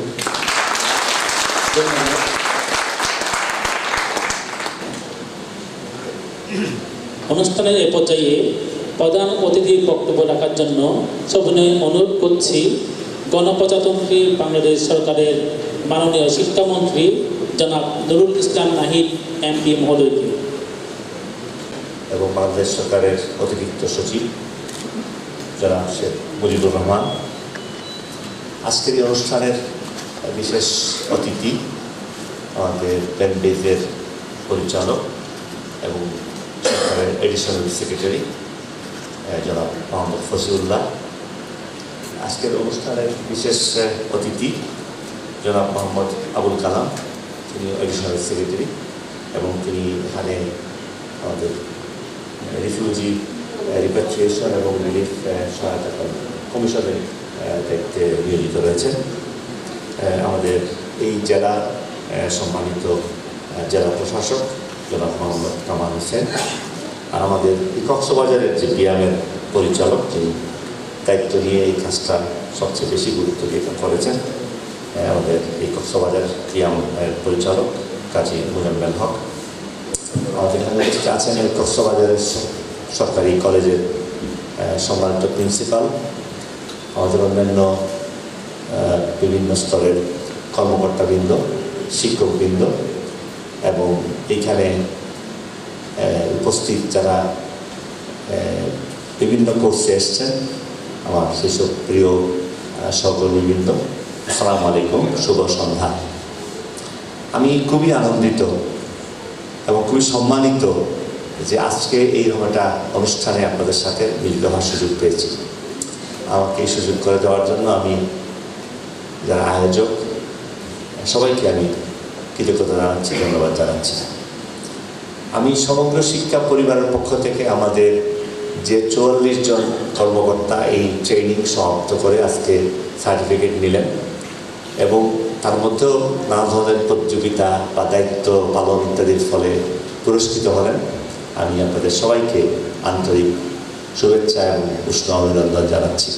অনুষ্ঠানের এ পর্যায়ে প্রধান অতিথির বক্তব্য রাখার জন্য সবিনয় অনুরোধ করছি গণপ্রজাতন্ত্রী বাংলাদেশ সরকারের মাননীয় শিক্ষামন্ত্রী জনাব নুরুল ইসলাম নাহিদ এমপি মহোদয়কে এবং বাংলাদেশ সরকারের অতিরিক্ত সচিব জনাব শেখ মুজিবুর রহমান। আজকের এই অনুষ্ঠানের বিশেষ অতিথি আমাদের ব্যানবেইসের পরিচালক এবং সরকারের এডিশনাল সেক্রেটারি জনাব মোহাম্মদ ফসিউল্লাহ। আজকের অনুষ্ঠানের বিশেষ অতিথি জনাব মোহাম্মদ আবুল কালাম, তিনি এডিশনাল সেক্রেটারি এবং তিনি এখানে আমাদের রিফিউজি রিপ্যাট্রিয়েশন এবং রিলিফ সহায়তা কমিশনের দায়িত্বে নিয়োজিত রয়েছেন। আমাদের এই জেলার সম্মানিত জেলা প্রশাসক জনাব মোহাম্মদ কামাল হোসেন, আর আমাদের এই কক্সবাজারের যে বিয়ামের পরিচালক, যিনি দায়িত্ব নিয়ে এই কাজটা সবচেয়ে বেশি গুরুত্ব দিয়ে করেছেন, আমাদের এই কক্সবাজার বিয়ামের পরিচালক কাজী মুজাম্মেল হক। আমাদের এখানে আছেন এই কক্সবাজারের সরকারি কলেজের সম্মানিত প্রিন্সিপাল, আমাদের অন্যান্য বিভিন্ন স্তরের কর্মকর্তাবৃন্দ, শিক্ষকবৃন্দ এবং এইখানে উপস্থিত যারা বিভিন্ন কোর্সে এসছেন, আমার সেসব প্রিয় সহকর্মীবৃন্দ, আসসালামু আলাইকুম, শুভ সন্ধ্যা। আমি খুবই আনন্দিত এবং খুবই সম্মানিত যে আজকে এইরকম একটা অনুষ্ঠানে আপনাদের সাথে মিলিত হওয়ার সুযোগ পেয়েছি। আমাকে এই সুযোগ করে দেওয়ার জন্য আমি যারা আয়োজক সবাইকে আমি কৃতজ্ঞতা জানাচ্ছি, ধন্যবাদ জানাচ্ছি। আমি সমগ্র শিক্ষা পরিবারের পক্ষ থেকে আমাদের যে 44 জন কর্মকর্তা এই ট্রেনিং সমাপ্ত করে আজকে সার্টিফিকেট নিলেন এবং তার মধ্যেও নানা ধরনের প্রতিযোগিতা বা দায়িত্ব পালন ইত্যাদির ফলে পুরস্কৃত হলেন, আমি আপনাদের সবাইকে আন্তরিক শুভেচ্ছা এবং উষ্ণ অভিনন্দন জানাচ্ছি।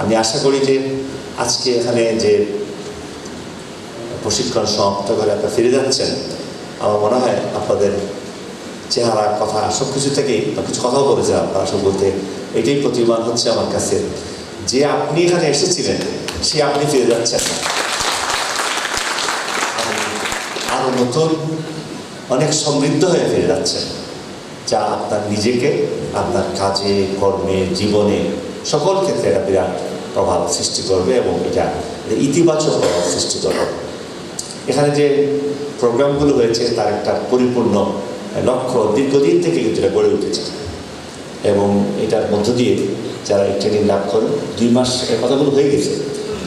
আমি আশা করি যে আজকে এখানে যে প্রশিক্ষণ সমাপ্ত করে আপনারা ফিরে যাচ্ছেন, আমার মনে হয় আপনাদের চেহারা, কথা সব কিছু থেকেই কিছু কথাও বলেছেন আপনারা সব বলতে, এটাই প্রতিমান হচ্ছে আমার কাছে যে আপনি এখানে এসেছিলেন সে আপনি ফিরে যাচ্ছেন। আরও নতুন অনেক সমৃদ্ধ হয়ে ফিরে যাচ্ছেন, যা আপনার নিজেকে আপনার কাজে কর্মে জীবনে সকল ক্ষেত্রে একটা বিরাট প্রভাব সৃষ্টি করবে এবং এটা ইতিবাচক প্রভাব সৃষ্টি করবে। এখানে যে প্রোগ্রামগুলো হয়েছে তার একটা পরিপূর্ণ লক্ষ্য দীর্ঘদিন থেকে কিন্তু এটা গড়ে উঠেছে এবং এটার মধ্য দিয়ে যারা এই ট্রেনিং লাভ করেন 2 মাস কথাগুলো হয়ে গেছে,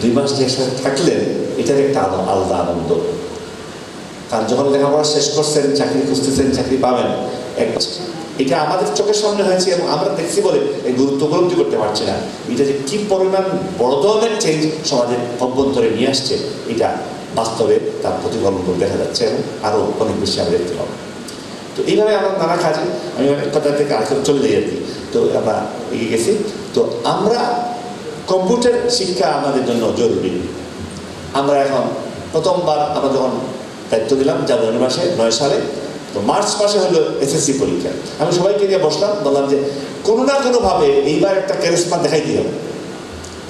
2 মাস যে একসাথে থাকলেন এটার একটা আলাদা আনন্দ। কারণ যখন লেখাপড়া শেষ করছেন, চাকরি খুঁজতেছেন, চাকরি পাবেন, এটা আমাদের চোখের সামনে হয়েছে এবং আমরা দেখছি বলে এই গুরুত্ব উপলব্ধি করতে পারছি না। এটা যে কি পরিমাণ বড় ধরনের চেঞ্জ সমাজের অভ্যন্তরে নিয়ে আসছে, এটা বাস্তবে তার প্রতিফলন দেখা যাচ্ছে এবং আরও অনেক বেশি আমরা দেখতে পাবো। তো এইভাবে আমার নানা কাজে আমি কথা থেকে আরেকটা চলে যাই আর কি। তো আমরা এগিয়ে গেছি। তো আমরা কম্পিউটার শিক্ষা আমাদের জন্য জরুরি। আমরা এখন প্রথমবার আমরা যখন দায়িত্ব দিলাম জানুয়ারি মাসে 9 সালে, তো মার্চ মাসে হলো এসএসসি পরীক্ষা। আমি সবাইকে নিয়ে বসলাম, বললাম যে কোনো না কোনোভাবে এইবার একটা ক্যারিশমা দেখাইতে হবে,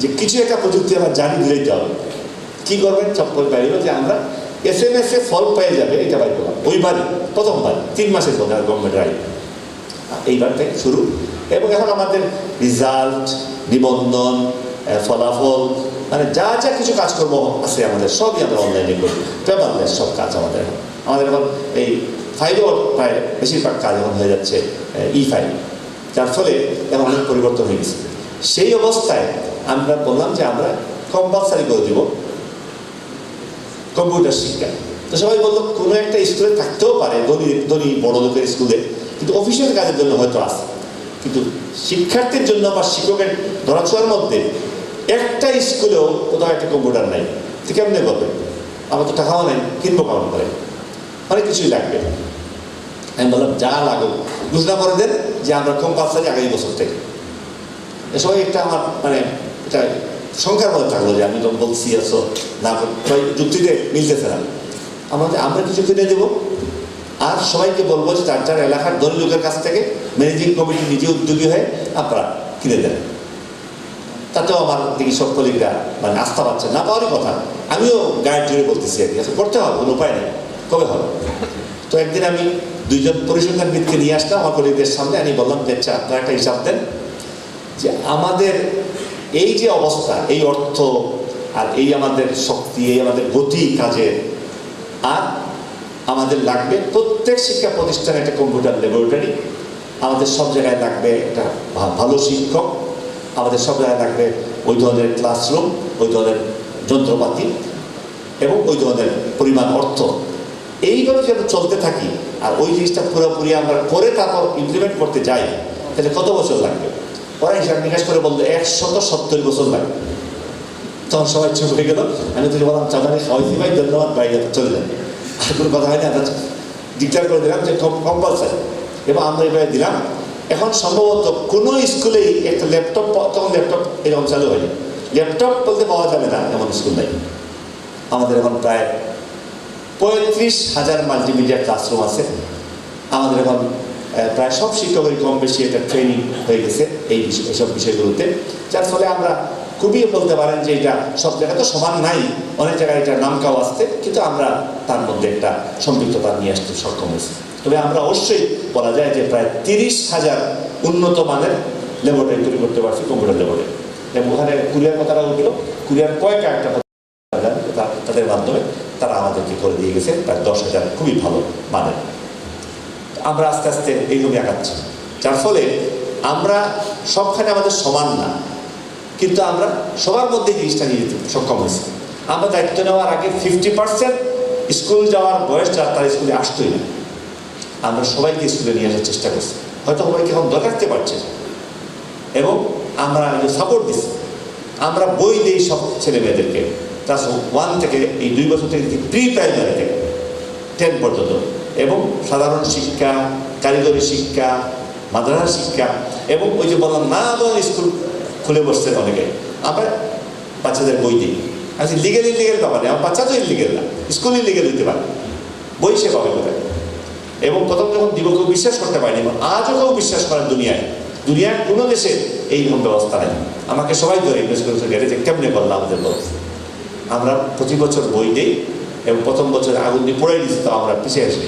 যে কিছু একটা প্রযুক্তি আমরা জানি দিলেই হবে। কী করবেন? চপ্পল বাইরে যে আমরা SMS-এ ফল পেয়ে যাবে এটা বাইর করলাম ওইবারই, প্রথমবার 3 মাসের পর গভর্নমেন্ট রাইট, এইবার থেকে শুরু। এবং এখন আমাদের রেজাল্ট, নিবন্ধন, ফলাফল, মানে যা যা কিছু কাজকর্ম আছে আমাদের সবই আমরা অনলাইনে করি, পেপারলেস সব কাজ আমাদের এখন এই ফাইলও প্রায় বেশিরভাগ কাজ এখন হয়ে যাচ্ছে ফাইল, যার ফলে এখন অনেক পরিবর্তন হয়ে গেছে। সেই অবস্থায় আমরা বললাম যে আমরা কম্পালসারি করে দেব কম্পিউটার শিক্ষা। তো সবাই বললো কোনো একটা স্কুলে থাকতেও পারে, ধনী বড় লোকের স্কুলে, কিন্তু অফিসিয়াল কাজের জন্য হয়তো আসে, কিন্তু শিক্ষার্থীর জন্য বা শিক্ষকের ধরাছোঁয়ার মধ্যে একটা স্কুলেও কোথাও একটা কম্পিউটার নাই। তো কেমনে বলবে? আমার তো টাকাও নেই, কিনবো কেমন করে, অনেক কিছুই লাগবে। আমি বললাম যা লাগুক ঘোষণা করে দেন যে আমরা কম্পালসারি আগামী বছর থেকে। সবাই একটা আমার মানে এটা সংখ্যার মধ্যে থাকলো যে আমি যখন বলছি আসো না, সবাই যুক্তিতে মিলতেছে না। আমরা কিছু কিনে দেবো আর সবাইকে বলবো যে তার যার এলাকার ধনী লোকের কাছ থেকে ম্যানেজিং কমিটি নিজে উদ্যোগী হয়ে আপনারা কিনে দেন। তাতেও আমার দেখি সব কলিগরা মানে আস্থা পাচ্ছে না, পাওয়ারই কথা। আমিও গায়ের জোরে বলতেছি আর কি, করতে হবে, কোনো উপায় নেই, কবে হবে। তো একদিন আমি 2 জন পরিসংখ্যানবিদকে নিয়ে আসলাম আমার কলিগদের সামনে। আমি বললাম যে আচ্ছা আপনারা একটা হিসাব দেন যে আমাদের এই যে অবস্থা, এই অর্থ আর এই আমাদের শক্তি, এই আমাদের গতি কাজের, আর আমাদের লাগবে প্রত্যেক শিক্ষা প্রতিষ্ঠানে একটা কম্পিউটার ল্যাবরেটরি, আমাদের সব জায়গায় লাগবে একটা ভালো শিক্ষক, আমাদের সব জায়গায় লাগবে ওই ধরনের ক্লাসরুম, ওই ধরনের যন্ত্রপাতি এবং ওই ধরনের পরিমাণ অর্থ। এইভাবে যদি চলতে থাকি আর ওই জিনিসটা পুরোপুরি আমরা করে তারপর ইমপ্লিমেন্ট করতে যাই, তাহলে কত বছর লাগবে? ওরা হিসাব নিকাশ করে বলতো 170 বছর লাগবে। তখন সবাই চুপ হয়ে গেল। আমি তো বললাম চাঁদানি খাওয়াইছি ভাই, ধন্যবাদ, বাইরে চলে যান, আর কোনো কথা হয়নি। আমরা ডিক্লেয়ার করে দিলাম যে কম্পালসারি, এবং আমরা এভাবে দিলাম। এখন সম্ভবত কোনো স্কুলেই একটা ল্যাপটপ, তখন ল্যাপটপ এরকম চালু হয়নি, ল্যাপটপ বলতে পাওয়া যাবে না এমন স্কুল নেই। আমাদের এখন প্রায় 35,000 মাল্টিমিডিয়া ক্লাসরুম আছে। আমাদের এখন প্রায় সব শিক্ষকের কম বেশি একটা ট্রেনিং হয়ে গেছে এইসব বিষয়গুলোতে, যার ফলে আমরা খুবই বলতে পারেন যে এটা সব জায়গায় তো সমান নাই, অনেক জায়গায় এটার নামকাও আসছে, কিন্তু আমরা তার মধ্যে একটা সম্পৃক্ততা নিয়ে আসতে সক্ষম হয়েছি। তবে আমরা অবশ্যই বলা যায় যে প্রায় 30,000 উন্নত মানের ল্যাবরেটরি তৈরি করতে পারছি, কম্পিউটার ল্যাবরেটরি। এবং ওখানে কুরিয়ার কথাটা উঠল, কুরিয়ার কয়েকটা একটা তাদের মাধ্যমে তারা আমাদেরকে করে দিয়ে গেছে প্রায় 10,000 খুবই ভালো মানের। আমরা আস্তে আস্তে এইভাবে আগাচ্ছি, যার ফলে আমরা সবখানে আমাদের সমান না, কিন্তু আমরা সবার মধ্যে জিনিসটা নিয়ে যেতে সক্ষম হয়েছি। আমরা দায়িত্ব নেওয়ার আগে 50% স্কুল যাওয়ার বয়স যার তার স্কুলে আসতোই না, আমরা সবাইকে স্কুলে নিয়ে আসার চেষ্টা করছি। হয়তো সবাইকে এখন দরকার রাখতে পারছে এবং আমরা সাপোর্ট দিচ্ছি। আমরা বই দিই সব ছেলে মেয়েদেরকে, ক্লাস 1 থেকে এই 2 বছর থেকে প্রি প্রাইমারি থেকে 10 পর্যন্ত, এবং সাধারণ শিক্ষা, কারিগরি শিক্ষা, মাদ্রাসা শিক্ষা, এবং ওই যে বললাম না স্কুল খুলে বসছেন অনেকে, আমরা বাচ্চাদের বই দিই। আচ্ছা লিগেল ইলিগেল ব্যাপার নেই, আমার বাচ্চা তো ইলিগেল না, স্কুল ইলিগেল দিতে পারে, বই সে পাবে কোথায়। এবং প্রথম যখন দিব কেউ বিশ্বাস করতে পারেনি, এবং আজও কেউ বিশ্বাস করেন দুনিয়ার কোনো দেশে এইরকম ব্যবস্থা নেই। আমাকে সবাই ধরে ইনভেস্ট করে গেলে যে কেমনে করলাম আমাদের ব্যবস্থা। আমরা প্রতি বছর বই দিই এবং প্রথম বছর আগুন দিয়ে পড়ে দিচ্ছে, তো আমরা পিছিয়ে আসি।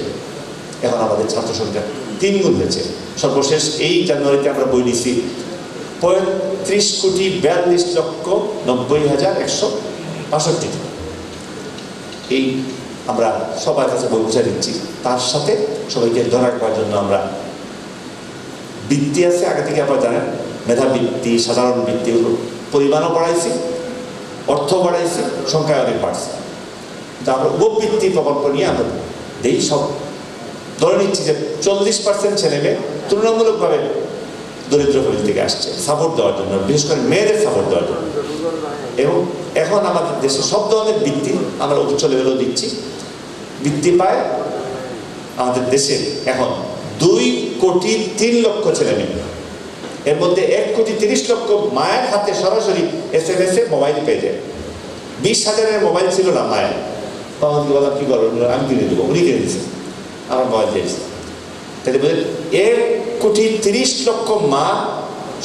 এখন আমাদের ছাত্র সংখ্যা 3 গুণ হয়েছে। সর্বশেষ এই জানুয়ারিতে আমরা বই দিচ্ছি 35,42,90,165। এই আমরা সবার কাছে বই পৌঁছে দিচ্ছি। তার সাথে সবাইকে ধরা রাখবার জন্য আমরা বৃত্তি আছে, আগে থেকে আপনারা জানেন, মেধাবৃত্তি, সাধারণ বৃত্তি, পরিমাণও বাড়াইছি, অর্থ বাড়াইছি, সংখ্যায় অনেক বাড়ছে। কিন্তু আমরা উপবৃত্তি প্রকল্প নিয়ে আমরা এই সব ধরে নিচ্ছি যে 40% ছেলে মেয়ে তুলনামূলকভাবে দরিদ্র ফ্যামিলি থেকে আসছে, সাপোর্ট দেওয়ার জন্য, বিশেষ করে মেয়েদের সাপোর্ট দেওয়ার জন্য। এবং এখন আমাদের দেশে সব ধরনের বৃত্তি আমরা উচ্চ লেভেলেও দিচ্ছি। বৃত্তি পায় আমাদের দেশে এখন 2,03,00,000 ছেলে মেয়ে। এর মধ্যে 1,30,00,000 মায়ের হাতে সরাসরি SMS এ মোবাইল পেয়ে যায়। 20,000-এর মোবাইল ছিল না মায়ের, আমাদেরকে বললাম কি করবো, আমি কিনে দেবো, উনি কিনে দিয়েছে, আমার মোবাইল দিয়েছে। তাহলে বলেন 1,30,00,000 মা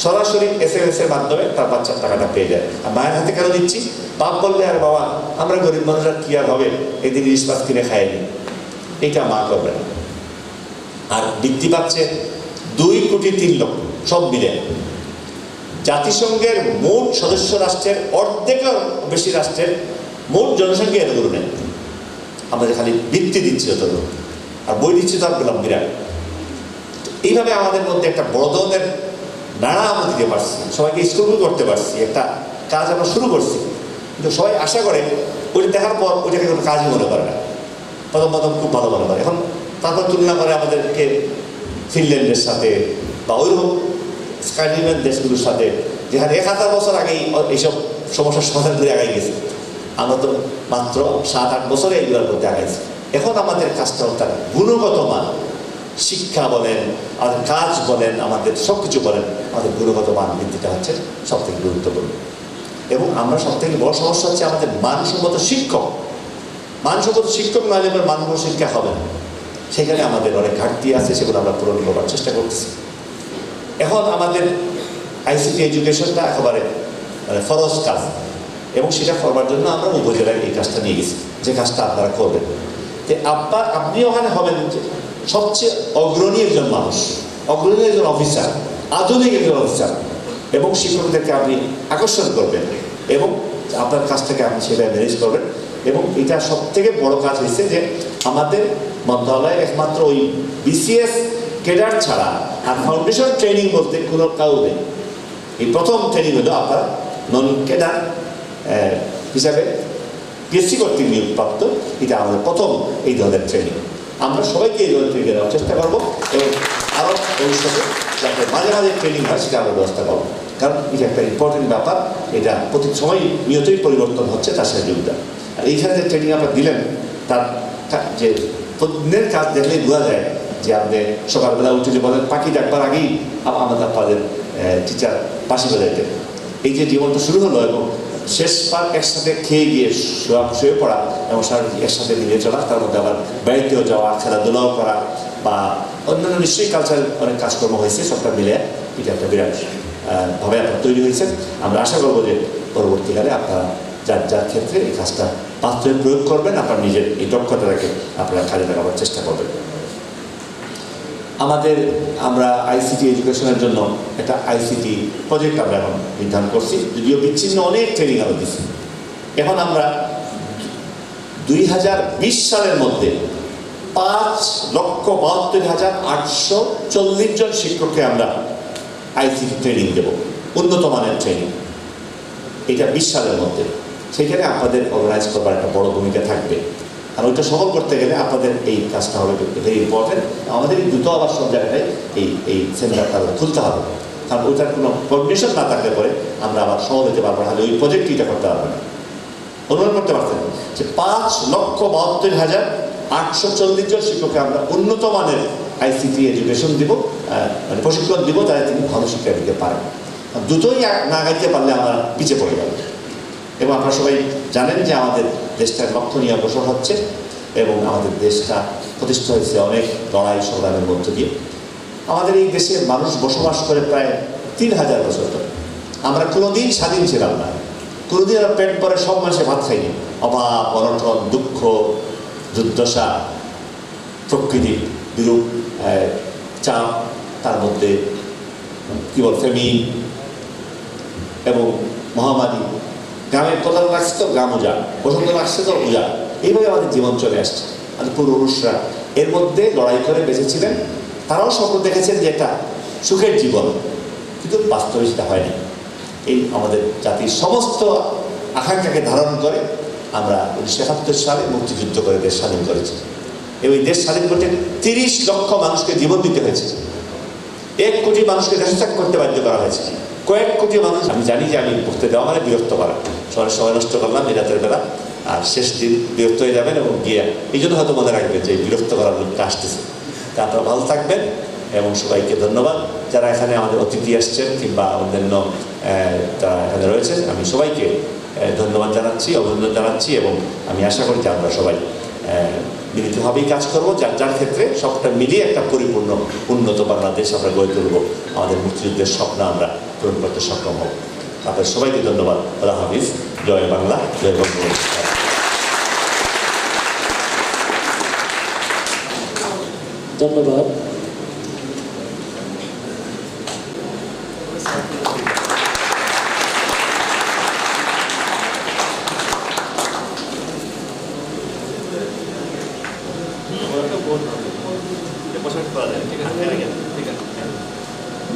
সরাসরি SMS এর মাধ্যমে তার বাচ্চার টাকাটা পেয়ে যায়। আর মায়ের হাতে কেন দিচ্ছি? বাপ বললে আর বাবা আমরা গরিব মানুষরা কি আর হবে, এদিন ইলিশ মাছ কিনে খাইনি, এইটা মা করবে না। আর বৃত্তি পাচ্ছে 2,03,00,000 সব মিলে। জাতিসংঘের মোট সদস্য রাষ্ট্রের অর্ধেকের বেশি রাষ্ট্রের মোট জনসংখ্যা এতগুলো নেই। আমাদের খালি বৃত্তি দিচ্ছি যত, আর বই দিচ্ছি তো আর পেলাম বিরাট। এইভাবে আমাদের মধ্যে একটা বড় ধরনের নাড়া আমরা দিতে পারছি, সবাইকে স্কুল করতে পারছি, একটা কাজ আমরা শুরু করছি। কিন্তু সবাই আশা করে ওইটা দেখার পর ওইটাকে কোনো কাজই মনে করে না, প্রথম খুব ভালো মনে করে। এখন তারপর তুলনা করে আমাদেরকে ফিনল্যান্ডের সাথে বা ওইরকম স্ক্যান্ডিনেভিয়ান দেশগুলোর সাথে, যেখানে 1000 বছর আগেই এইসব সমস্যার সমাধান করে আগাই গেছে। আমরা তো মাত্র 7-8 বছরে এইগুলোর মধ্যে আগাইছি। এখন আমাদের কাজটা হচ্ছে গুণগত মান, শিক্ষা বলেন, আমাদের কাজ বলেন, আমাদের সব কিছু বলেন, আমাদের গুণগত মান বৃদ্ধিটা হচ্ছে সব থেকে গুরুত্বপূর্ণ। এবং আমরা সব থেকে বড় সমস্যা হচ্ছে আমাদের মানসম্মত শিক্ষক। মানসম্মত শিক্ষক না হলে মানসম্মত শিক্ষা হবে না। সেখানে আমাদের অনেক ঘাটতি আছে, সেগুলো আমরা পূরণ করার চেষ্টা করতেছি। এখন আমাদের ICT এডুকেশনটা একেবারে ফরজ কাজ, এবং সেটা করবার জন্য আমরা উপজেলায় এই কাজটা নিয়ে গেছি, যে কাজটা আপনারা করবেন। যে আপনি ওখানে হবেন সবচেয়ে অগ্রণী একজন মানুষ, অগ্রণী একজন অফিসার, আধুনিক একজন অফিসার, এবং শিক্ষকদেরকে আপনি আকর্ষণ করবেন এবং আপনার কাছ থেকে আপনি সেটা ম্যানেজ করবেন। এবং এটা সব থেকে বড় কাজ হয়েছে যে আমাদের মন্ত্রণালয়ে একমাত্র ওই BCS ক্যাডার ছাড়া আর ফাউন্ডেশন ট্রেনিং বলতে কোনো কাউ নেই। এই প্রথম ট্রেনিং হলো আপনার নন ক্যাডার হিসাবে PSC কর্তৃক নিয়োগপ্রাপ্ত, এটা আমাদের প্রথম এই ধরনের ট্রেনিং। আমরা সবাইকে এই ধরনের ট্রেনিং দেওয়ার চেষ্টা করবো, এবং আরও ভবিষ্যতে যাতে মাঝে মাঝে ট্রেনিং হয় সেটা আমরা ব্যবস্থা করবো। কারণ এটা একটা ইম্পর্টেন্ট ব্যাপার, এটা প্রতি সময় নিয়তই পরিবর্তন হচ্ছে তার সাথে যোগদান। আর এইখানে যে ট্রেনিং আপনারা দিলেন তার যে প্রতিদিনের কাজ দেখলেই বোঝা যায় যে আমাদের সকালবেলা উঠে যে বলেন পাখি ডাকবার আগেই আমাদের আপনাদের টিচার পাশে বেড়াইতেন। এই যে জীবনটা শুরু হলো এবং শেষ পার একসাথে খেয়ে গিয়ে শুয়ে পড়া এবং সারাদিন একসাথে মিলিয়ে চলা, তার মধ্যে আবার বেড়াইতেও যাওয়া, খেলাধুলাও করা বা অন্যান্য নিশ্চয়ই কালচারাল অনেক কাজকর্ম হয়েছে, সবটা মিলে এটা একটা বিরাট ভাবে আপনারা তৈরি হয়েছেন। আমরা আশা করবো যে পরবর্তীকালে আপনারা যার যার ক্ষেত্রে এই কাজটা বাস্তবে প্রয়োগ করবেন, আপনার নিজের এই দক্ষতাটাকে আপনারা কাজে লাগাবার চেষ্টা করবেন। আমরা ICT এডুকেশনের জন্য একটা ICT প্রজেক্ট আমরা এখন নির্ধারণ করছি, যদিও বিচ্ছিন্ন অনেক ট্রেনিং আমরা দিচ্ছি। এখন আমরা 2020 সালের মধ্যে 5,72,840 জন শিক্ষককে আমরা ICT ট্রেনিং দেব, উন্নত মানের ট্রেনিং। এটা 20 সালের মধ্যে। সেখানে আপনাদের অর্গানাইজ করবার একটা বড় ভূমিকা থাকবে। আর ওইটা সফল করতে গেলে আপনাদের এই কাজটা হবে ভেরি ইম্পর্টেন্ট। আমাদের এই দ্রুত আবার সব জায়গায় এই সেন্টারটা খুলতে হবে, কারণ ওইটার কোনো কোঅর্ডিনেশন না থাকলে পরে আমরা আবার সফল হতে পারবো না, ওই প্রজেক্টটা করতে পারবো না। অনুমান করতে পারছেন যে 5,72,840 জন শিক্ষককে আমরা উন্নত মানের ICT এডুকেশন দিব, মানে প্রশিক্ষণ দিব, যাতে তিনি ভালো শিক্ষা দিতে পারেন। দুটোই না গাইতে পারলে আমরা পিছিয়ে পড়ে যাব। এবং আপনারা সবাই জানেন যে আমাদের দেশটা লক্ষণীয় অগ্রসর হচ্ছে এবং আমাদের দেশটা প্রতিষ্ঠা হয়েছে অনেক লড়াই সংগ্রামের মধ্য দিয়ে। আমাদের এই দেশে মানুষ বসবাস করে প্রায় 3,000 বছর ধরে। আমরা কোনোদিন স্বাধীন ছিলাম না, কোনোদিন আর পেট ভরে সব মানুষে ভাত খাইনি। অভাব, অনটন, দুঃখ, দুর্দশা, প্রকৃতির বিরূপ চাপ, তার মধ্যে কি বল ফেমিন এবং মহামারী। গ্রামের প্রধান লাগছে তো গ্রাম উজাড়, বসন্ত লাগছে তো উজাড়, এইভাবে আমাদের জীবন চলে আসছে। আমাদের পুরুষরা এর মধ্যে লড়াই করে বেঁচেছিলেন। তারাও স্বপ্ন দেখেছেন যে একটা সুখের জীবন, কিন্তু বাস্তবে সেটা হয়নি। এই আমাদের জাতির সমস্ত আকাঙ্ক্ষাকে ধারণ করে আমরা 1971 সালে মুক্তিযুদ্ধ করে দেশ স্বাধীন করেছি। এবং এই দেশ স্বাধীন করতে 30 লক্ষ মানুষকে জীবন দিতে হয়েছে, 1 কোটি মানুষকে দেশত্যাগ করতে বাধ্য করা হয়েছে, কয়েক কোটি মানুষ। আমি জানি যে আমি পড়তে দেওয়া মানে বিরক্ত করা, সময় নষ্ট করলাম এই রাতের বেলা, আর শেষ দিন বিরক্ত হয়ে যাবেন এবং গিয়ে এই জন্য হয়তো মনে রাখবেন যে বিরক্ত করার লোকটা আসতেছে। তা আপনারা ভালো থাকবেন এবং সবাইকে ধন্যবাদ। যারা এখানে আমাদের অতিথি আসছেন কিংবা অন্যান্য যারা এখানে রয়েছেন, আমি সবাইকে ধন্যবাদ জানাচ্ছি, অভিনন্দন জানাচ্ছি এবং আমি আশা করি যে আমরা সবাই মিলিতভাবেই কাজ করবো, যার যার ক্ষেত্রে সবটা মিলিয়ে একটা পরিপূর্ণ উন্নত বাংলাদেশ আমরা গড়ে তুলব, আমাদের মুক্তিযুদ্ধের স্বপ্ন আমরা পূরণ করতে সক্ষম হব। আপনাদের সবাইকে ধন্যবাদ। আল্লাহ হাফিজ। জয় বাংলা, জয় বঙ্গবন্ধু। ধন্যবাদ।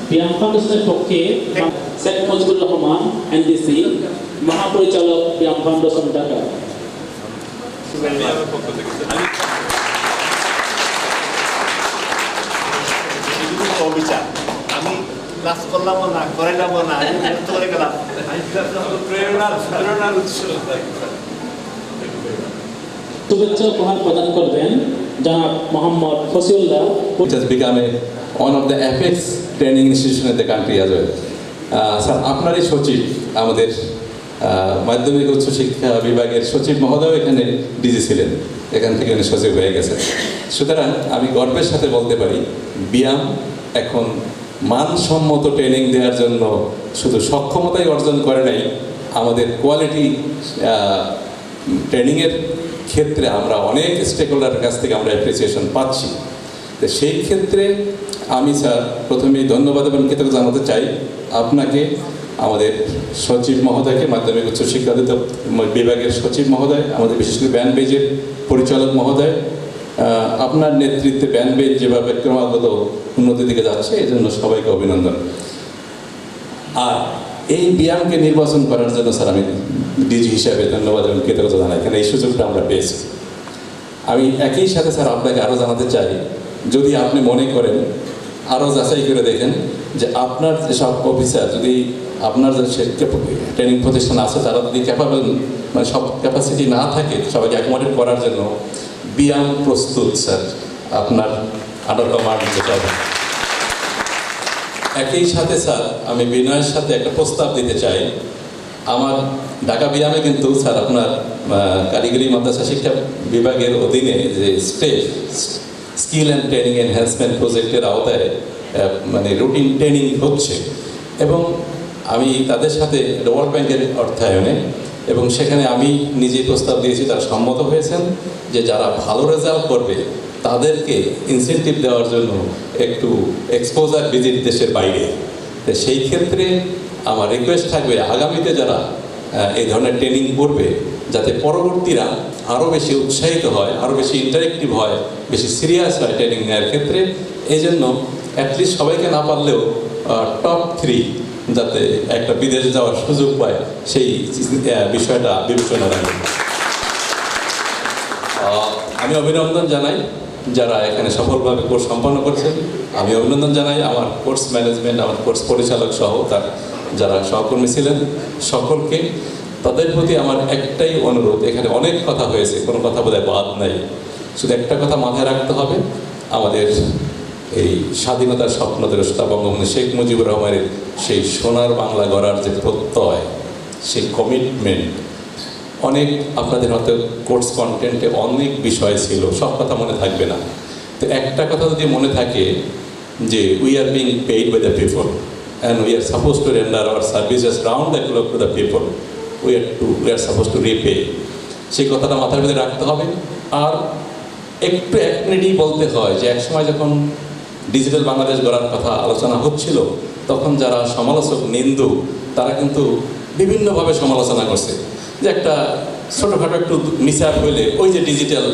বিয়াম ফাউন্ডেশনের পক্ষে শেখ মুজিবুর রহমান এনডিসি, মহাপরিচালক বিয়াম ফাউন্ডেশন, ঢাকা। অবিচার আমি ক্লাস করলাম না, করে যাবো না, করে গেলাম। প্রেরণার উৎস। শুভেচ্ছা উপহার প্রদান করবেন জনাব Mohammad Fasiullah. It has become one of the apex training institution in the country as well. Sir, আপনারই সচিব, আমাদের মাধ্যমিক উচ্চ শিক্ষা বিভাগের সচিব মহোদয় এখানে ডিজি ছিলেন, এখান থেকে উনি সচিব হয়ে গেছেন। সুতরাং আমি গর্বের সাথে বলতে পারি বিয়াম এখন মানসম্মত ট্রেনিং দেওয়ার জন্য শুধু সক্ষমতাই অর্জন করে নাই, আমাদের কোয়ালিটি ট্রেনিংয়ের ক্ষেত্রে আমরা অনেক স্টেক হোল্ডারের কাছ থেকে আমরা অ্যাপ্রিসিয়েশন পাচ্ছি। তো সেই ক্ষেত্রে আমি স্যার প্রথমেই ধন্যবাদ এবং কৃতজ্ঞতা জানাতে চাই আপনাকে, আমাদের সচিব মহোদয়কে, মাধ্যমিক উচ্চ শিক্ষা বিভাগের সচিব মহোদয়, আমাদের বিশেষ করে ব্যানবেইজের পরিচালক মহোদয়। আপনার নেতৃত্বে ব্যানবেইজ যেভাবে ক্রমাগত উন্নতির দিকে যাচ্ছে, এই জন্য সবাইকে অভিনন্দন। আর এই বিয়ামকে নির্বাচন করার জন্য স্যার আমি ডিজি হিসাবে ধন্যবাদ এবং কৃতজ্ঞতা জানাই, এখানে এই সুযোগটা আমরা পেয়েছি। আমি একই সাথে স্যার আপনাকে আরও জানাতে চাই, যদি আপনি মনে করেন আরও যাচাই করে দেখেন যে আপনার যেসব অফিসার, যদি আপনার যে ট্রেনিং প্রতিষ্ঠান আছে তারা যদি ক্যাপাবল, মানে সব ক্যাপাসিটি না থাকে সবাইকে অ্যাকোমোডেট করার জন্য বিয়াম প্রস্তুত স্যার আপনার আন্ডার কমান্ড দিতে চাইবেন। একই সাথে স্যার আমি বিনয়ের সাথে একটা প্রস্তাব দিতে চাই। আমার ঢাকা বিয়ামে কিন্তু স্যার আপনার কারিগরি মাদ্রাসা শিক্ষা বিভাগের অধীনে যে স্কিল অ্যান্ড ট্রেনিং এনহ্যান্সমেন্ট প্রজেক্টের আওতায় মানে রুটিন ট্রেনিং হচ্ছে, এবং আমি তাদের সাথে ওয়ার্ল্ড ব্যাংকের অর্থায়নে এবং সেখানে আমি নিজে প্রস্তাব দিয়েছি, তারা সম্মত হয়েছেন যে যারা ভালো রেজাল্ট করবে তাদেরকে ইনসেন্টিভ দেওয়ার জন্য একটু এক্সপোজার ভিজিট দেশের বাইরে। তো সেই ক্ষেত্রে আমার রিকোয়েস্ট থাকবে আগামীতে যারা এই ধরনের ট্রেনিং করবে যাতে পরবর্তীরা আরও বেশি উৎসাহিত হয়, আরও বেশি ইন্টারেক্টিভ হয়, বেশি সিরিয়াস হয় ট্রেনিং নেওয়ার ক্ষেত্রে। এই জন্য অ্যাটলিস্ট সবাইকে না পারলেও টপ 3 যাতে একটা বিদেশ যাওয়ার সুযোগ পায়, সেই বিষয়টা বিবেচনা রাখবে। আমি অভিনন্দন জানাই যারা এখানে সফলভাবে কোর্স সম্পন্ন করেছেন। আমি অভিনন্দন জানাই আমার কোর্স ম্যানেজমেন্ট, আমার কোর্স পরিচালক সহ তার যারা সহকর্মী ছিলেন সকলকে। তাদের প্রতি আমার একটাই অনুরোধ, এখানে অনেক কথা হয়েছে, কোনো কথা বোধহয় বাদ নাই, শুধু একটা কথা মাথায় রাখতে হবে, আমাদের এই স্বাধীনতার স্বপ্নদ্রষ্টা বঙ্গবন্ধু শেখ মুজিবুর রহমানের সেই সোনার বাংলা গড়ার যে প্রত্যয়, সেই কমিটমেন্ট, অনেক আপনাদের হয়তো কোর্স কন্টেন্টে অনেক বিষয় ছিল, সব কথা মনে থাকবে না। তো একটা কথা যদি মনে থাকে যে we are being paid by the people and we are suppose to render our services round the clock to the people, we are supposed to repay. সেই কথাটা মাথার মধ্যে রাখতে হবে। আর একটু এক মিনিটই বলতে হয় যে একসময় যখন ডিজিটাল বাংলাদেশ গড়ার কথা আলোচনা হচ্ছিল, তখন যারা সমালোচক নিন্দু তারা কিন্তু বিভিন্নভাবে সমালোচনা করছে যে একটা ছোটোখাটো একটু মিসঅ্যাপ হইলে ওই যে ডিজিটাল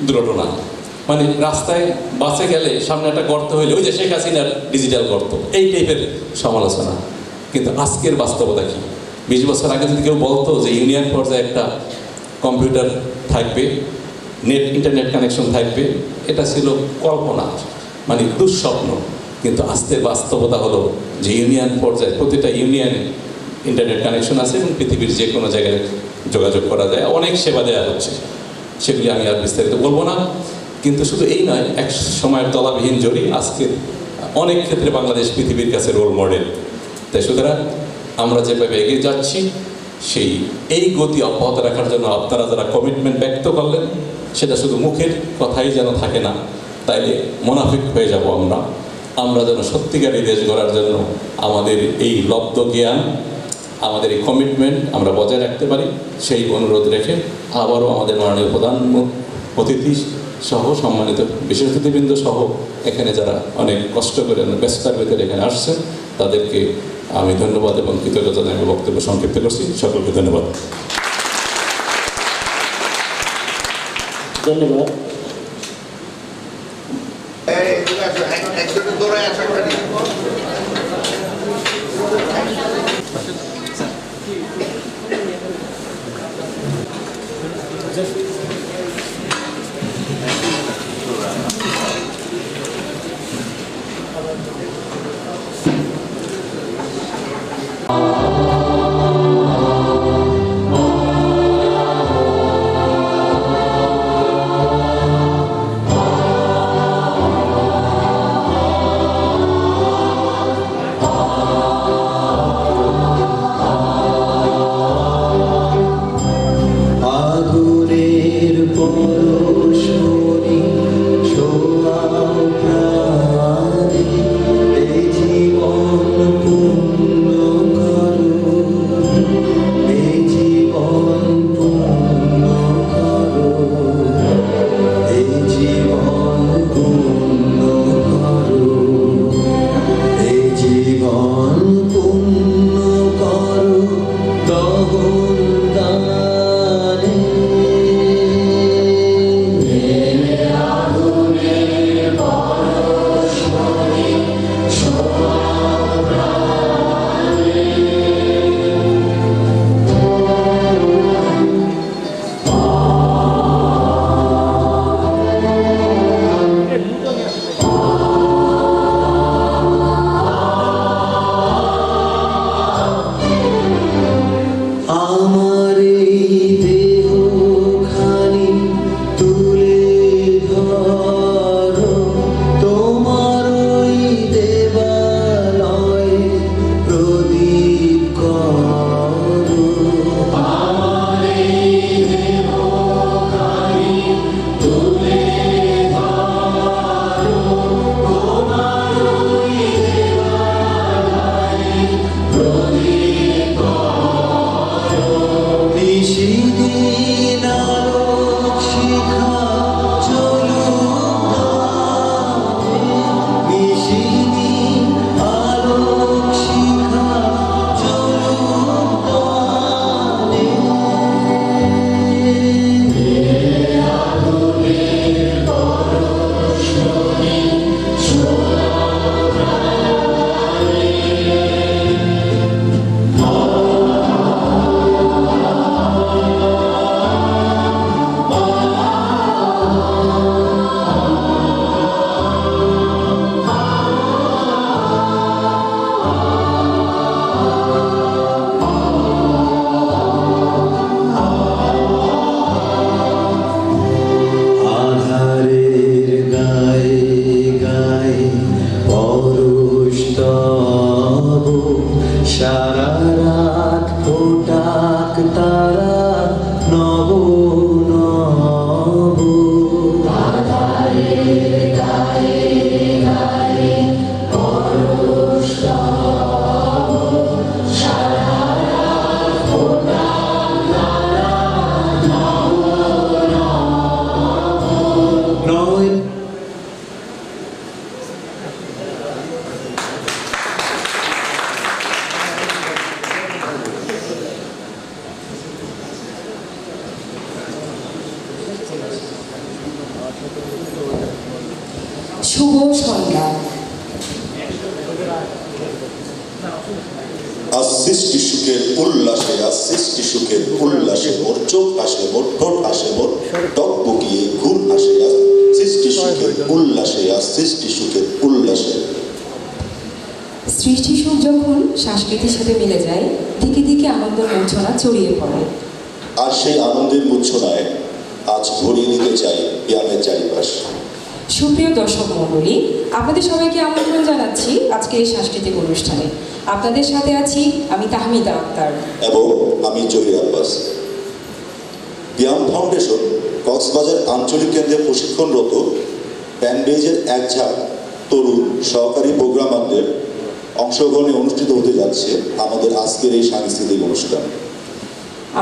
দুর্ঘটনা, মানে রাস্তায় বাসে গেলে সামনে একটা গর্ত হইলে ওই যে শেখ হাসিনার ডিজিটাল গর্ত, এই টাইপের সমালোচনা। কিন্তু আজকের বাস্তবতা কি? 20 বছর আগে যদি কেউ বলতো যে ইউনিয়ন পর্যায়ে একটা কম্পিউটার থাকবে, ইন্টারনেট কানেকশন থাকবে, এটা ছিল কল্পনা, মানে দুঃস্বপ্ন। কিন্তু আজকের বাস্তবতা হলো যে ইউনিয়ন পর্যায়ে প্রতিটা ইউনিয়নে ইন্টারনেট কানেকশন আছে এবং পৃথিবীর যে কোনো জায়গায় যোগাযোগ করা যায়, অনেক সেবা দেওয়া হচ্ছে। সেগুলি আমি আর বিস্তারিত বলবো না। কিন্তু শুধু এই নয়, এক সময়ের তলাবিহীন জড়ি আজকে অনেক ক্ষেত্রে বাংলাদেশ পৃথিবীর কাছে রোল মডেল। তাই সুতরাং আমরা যেভাবে এগিয়ে যাচ্ছি এই গতি অব্যাহত রাখার জন্য আপনারা যারা কমিটমেন্ট ব্যক্ত করলেন, সেটা শুধু মুখের কথাই যেন থাকে না, তাইলে মুনাফিক হয়ে যাব আমরা যেন সত্যিকারই দেশ গড়ার জন্য আমাদের এই লব্ধ জ্ঞান, আমাদের এই কমিটমেন্ট আমরা বজায় রাখতে পারি, সেই অনুরোধ রেখে আবারও আমাদের মাননীয় প্রধান অতিথি সহ সম্মানিত বিশেষ অতিথিবৃন্দ সহ এখানে যারা অনেক কষ্ট করে ব্যস্ততার ভিতরে এখানে আসছেন, তাদেরকে আমি ধন্যবাদ এবং কৃতজ্ঞতা জানিয়ে বক্তব্য সংক্ষিপ্ত করছি। সকলকে ধন্যবাদ। ধন্যবাদ। Oh শুভ সন্ধ্যা। আজ সৃষ্টি সুখের উল্লাসে, আজ সৃষ্টি সুখের উল্লাসে মোর চোখ হাসে, মোর ঠোঁট হাসে, মোর টকবকিয়ে ঘুম হাসে। আজ সৃষ্টি সুখের উল্লাসে, আজ সৃষ্টি সুখের উল্লাসে। সৃষ্টি সুখ যখন সংস্কৃতির সাথে মিলে যায়, দিকে দিকে আনন্দের মূর্ছনা ছড়িয়ে পড়ে। আর সেই আনন্দের মূর্ছনায় আজ ভরিয়ে দিতে চাই ব্যায়ামের চারিপাশ। সুপ্রিয় দর্শক মণ্ডলী, আপনাদের সবাইকে আমন্ত্রণ জানাচ্ছি আজকের এই সাংস্কৃতিক অনুষ্ঠানে। আপনাদের সাথে আছি আমি তাহমিদা আক্তার এবং আমি জহির আব্বাস। ব্যায়াম ফাউন্ডেশন কক্সবাজার আঞ্চলিক কেন্দ্রে প্রশিক্ষণরত ব্যানবেইজের এক ঝাঁক তরুণ সহকারী প্রোগ্রামারদের অংশগ্রহণে অনুষ্ঠিত হতে যাচ্ছে আমাদের আজকের এই সাংস্কৃতিক অনুষ্ঠান।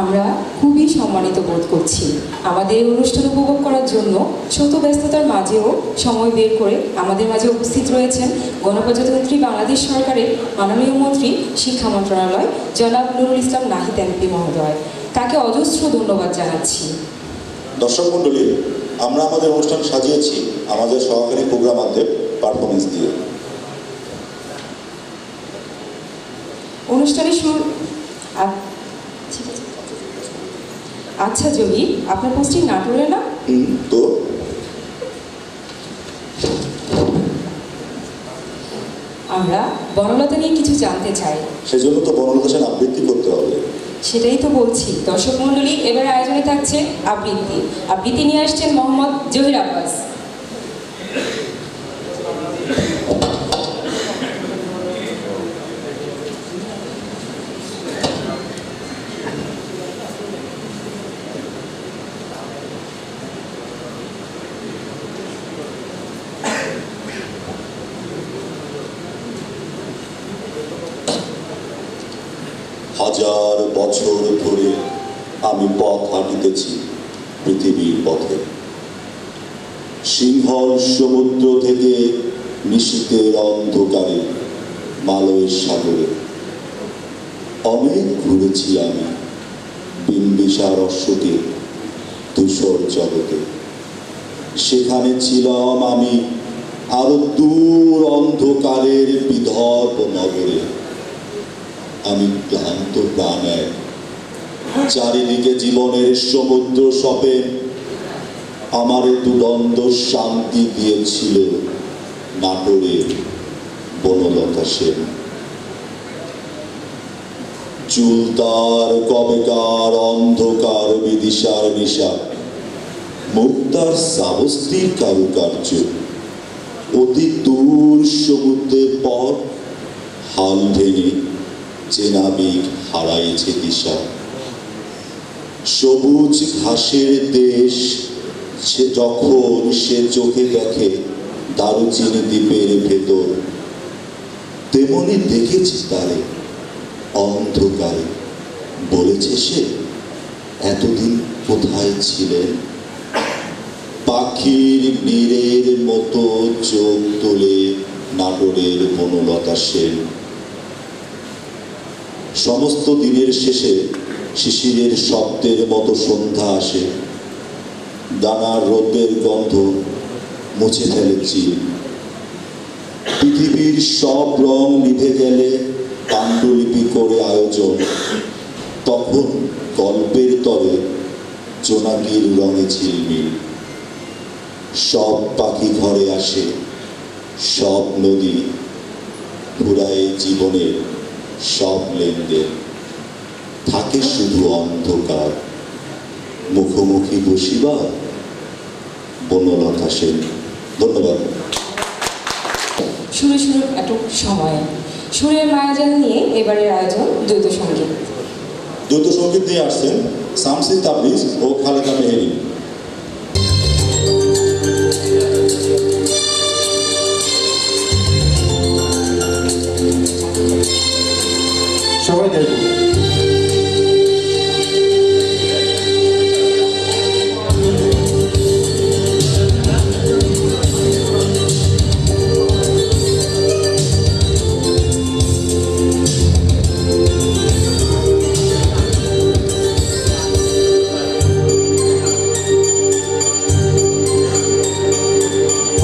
আমরা খুবই সম্মানিত বোধ করছি আমাদের এই অনুষ্ঠান উপভোগ করার জন্য শত ব্যস্ততার মাঝেও সময় বের করে আমাদের মাঝে উপস্থিত রয়েছেন গণপ্রজাতন্ত্রী বাংলাদেশ সরকারের মাননীয় মন্ত্রী শিক্ষা মন্ত্রণালয় জনাব নুরুল ইসলাম নাহিদ এমপি মহোদয়। তাকে অজস্র ধন্যবাদ জানাচ্ছি। দর্শক মণ্ডলী, আমরা আমাদের অনুষ্ঠান সাজিয়েছি আমাদের সহকারী প্রোগ্রামারদের পারফরমেন্স দিয়ে। অনুষ্ঠানের শুরু আচ্ছা জহির, আপনার পোস্টিং নাটোরে না? তো আমরা বনলতা নিয়ে কিছু জানতে চাই। সেজন্য তো বনলতা সেন আবৃত্তি করতে হবে। সেটাই তো বলছি। দর্শক মণ্ডলী, এবার আয়োজনে থাকছে আবৃত্তি। আবৃত্তি নিয়ে আসছেন মোহাম্মদ জহির আব্বাস। হাজার বছর ধরে আমি পথ হাঁটিতেছি পৃথিবীর পথে, সিংহল সমুদ্র থেকে নিশীথের অন্ধকারে মালয়ের সাগরে। অনেক ঘুরেছি আমি বিম্বিসার অশ্বকে ধূসর জগতে। সেখানে ছিলাম আমি আরো দূর অন্ধকারের বিধর্ব নগরে। আমি ক্লান্ত প্রাণ এক, চারিদিকে জীবনের সমুদ্র সপে আমার দুদণ্ড শান্তি দিয়েছিল নাটোরের বনলতা সেন। চুল তার কবেকার অন্ধকার বিদিশার নিশা, মুক্তার সাবস্তির কারুকার্য। অতি দূর সমুদ্রের পর হাল ভেঙে চেনাবিক হারাইছে দিশা। সবুজ ঘাসের দেশ সে যখন সে চোখে দেখে দারুচিনি দ্বীপের ভেতর, তেমনি দেখেছি তারে অন্ধকারে। বলেছে সে এতদিন কোথায় ছিলেন। পাখির নীরের মতো চোখ তোলে নাটোরের বনলতা সেন। সমস্ত দিনের শেষে শিশিরের শব্দের মতো সন্ধ্যা আসে। দানার রোদের গন্ধ মুছে ফেলে চিল। পৃথিবীর সব রং নিভে গেলে পাণ্ডুলিপি করে আয়োজন। তখন গল্পের তরে জোনাকির রঙে ঝিলমিল। সব পাখি ঘরে আসে, সব নদী ঘুরায় জীবনের সব লেনদেন। থাকে শুধু অন্ধকার, মুখোমুখি বসিবার বনলতা সেন। ধন্যবাদ। সুরে সুরে এটুক সময় সুরের মায়াজাল নিয়ে এবারের আয়োজন দ্বৈত সঙ্গীত। দ্বৈত সঙ্গীত নিয়ে আসছেন শামসি তাবরিজ ও খালেদা মেহেরি। সবাই দেখব।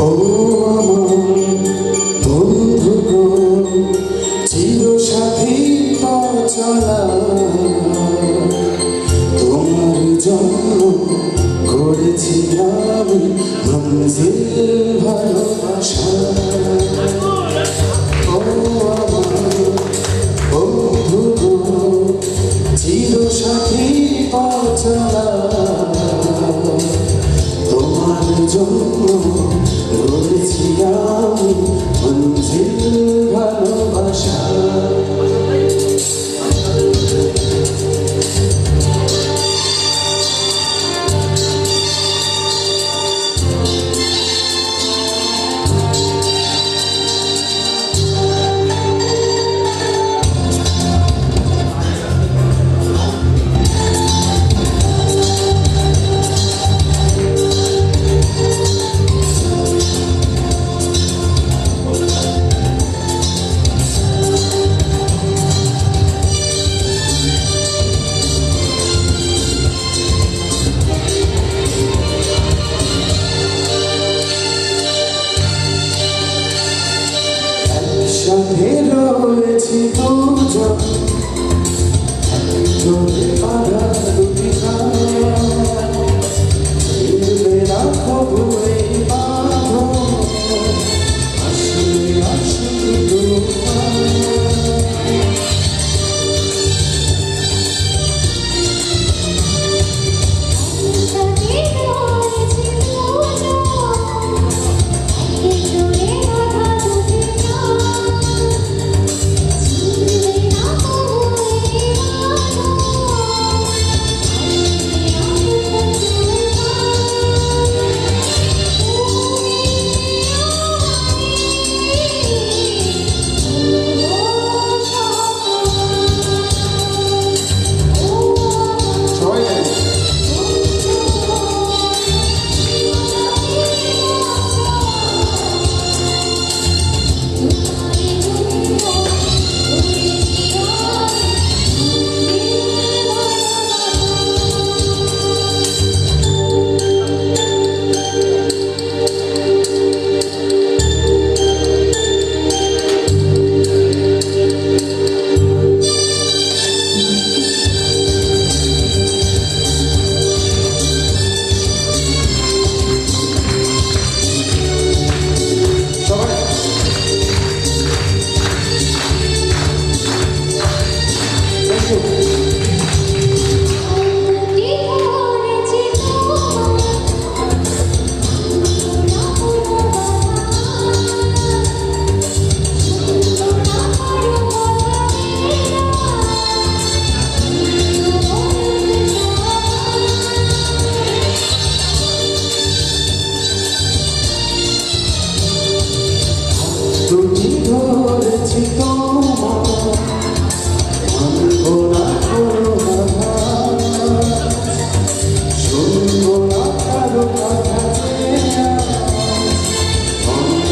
ও চলা তোমার জন্য করেছি আমি মঞ্জিল ভালোবাসা ও আমার বন্ধু চির সাথী পথ চলা তোমার জন্য করেছি আমি মঞ্জিল ভালোবাসা একসাথে রয়েছি দুজন একজনে পাড়া দুটি ফিরবে না কবু এই বাঁধন আসলে আসলে দুটি ধরেছি তোমার মানবো না কোনো শুনবো না কারো কথা বন্ধ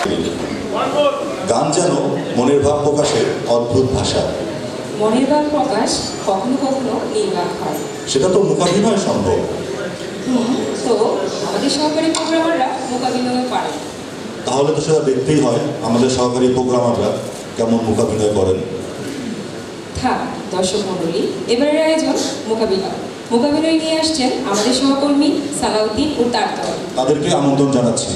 তুমি গান যেন মনের ভাব প্রকাশের অদ্ভুত ভাষা। মনের ভাব প্রকাশ কখনো কখনো নির্বাক হয়। সেটা তো মোকাবিলায় সম্ভব। তো আমাদের সহকারী প্রোগ্রামাররা মোকাবিলায় পারে। তাহলে তো সেটা দেখতেই হয় আমাদের সহকারী প্রোগ্রামাররা কেমন মোকাবিলা করেন। থাক দর্শক মণ্ডলী, এবারের আয়োজন মোকাবিলা। মোকাবিলায় নিয়ে আসছেন আমাদের সহকর্মী সালাউদ্দিন ও তার দল। তাদেরকে আমন্ত্রণ জানাচ্ছি।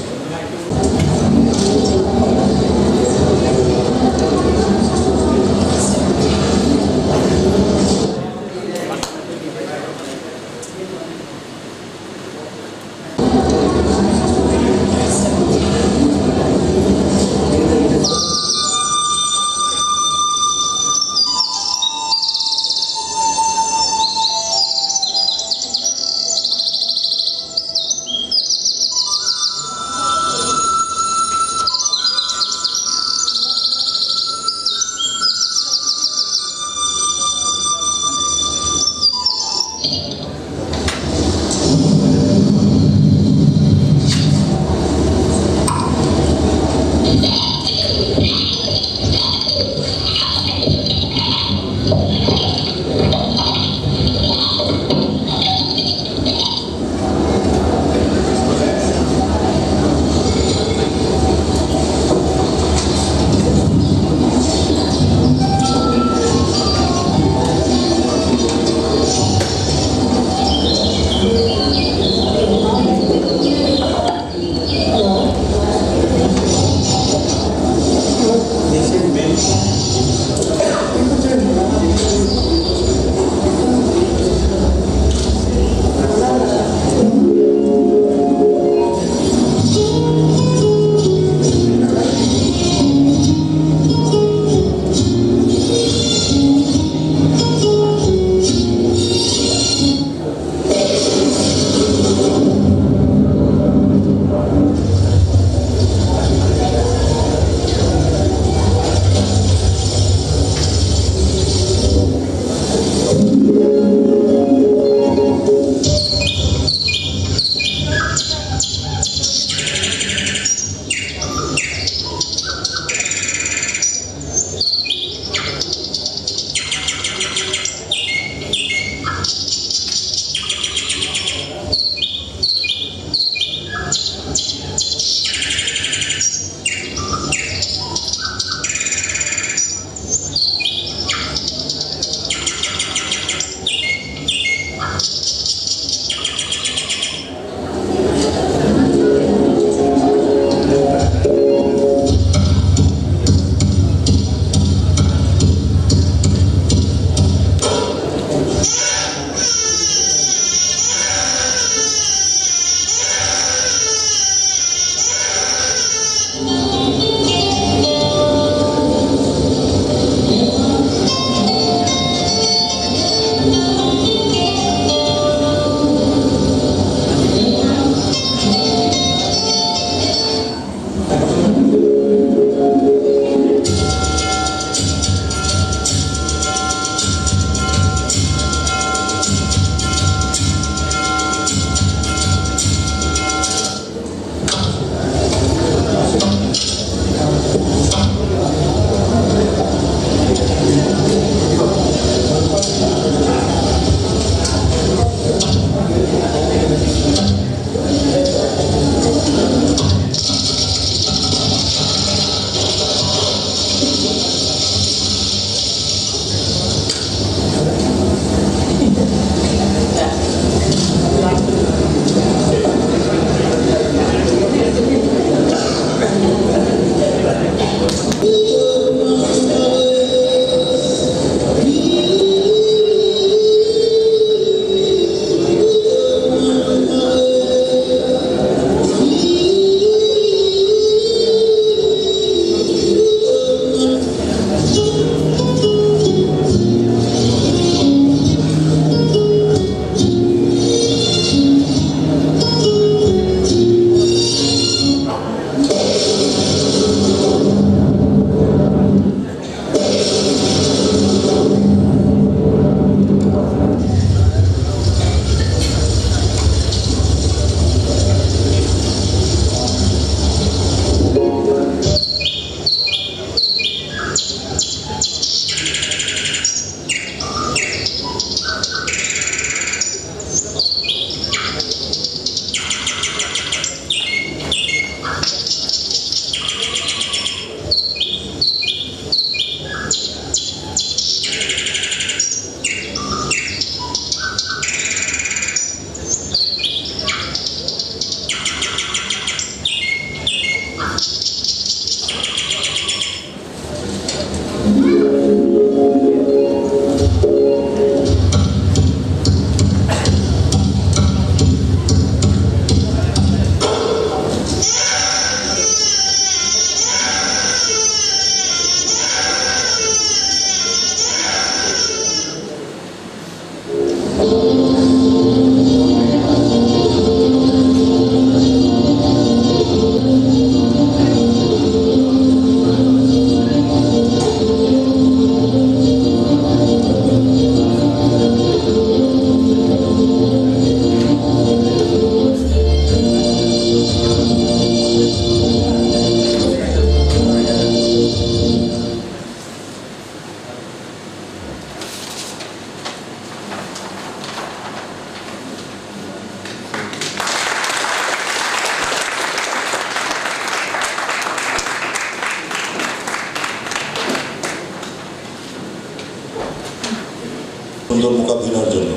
সুন্দর মোকাবিলার জন্য।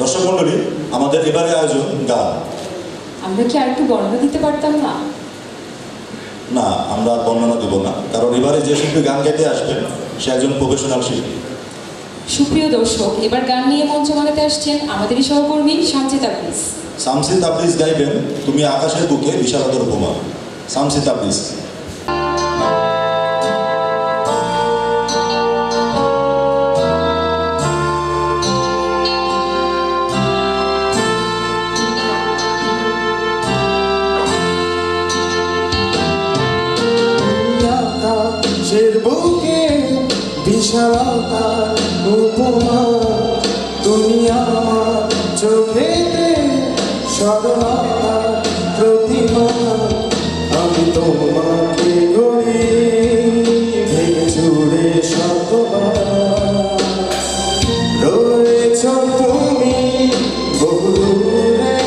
দর্শক মণ্ডলী, আমাদের এবারে আয়োজন গান। আমরা কি আরেকটু বর্ণনা দিতে পারতাম না? না, আমরা আর বর্ণনা দেব না, কারণ এবারে যে শিল্পী গান গাইতে আসবেন সে একজন প্রফেশনাল শিল্পী। সুপ্রিয় দর্শক, এবার গান নিয়ে মঞ্চ বানাতে আসছেন আমাদেরই সহকর্মী শামসি তাবরিজ। শামসি তাবরিজ গাইবেন তুমি আকাশের বুকে বিশালতার উপমা। শামসি তাবরিজ। আকাশের বুকে বিশালতার উপমা, তুমি আমার চোখেতে সরলতার প্রতিমা। আমি তোমাকে গড়ি ভেঙে চুড়ে শতবার, রয়েছ তুমি বহু দূরে,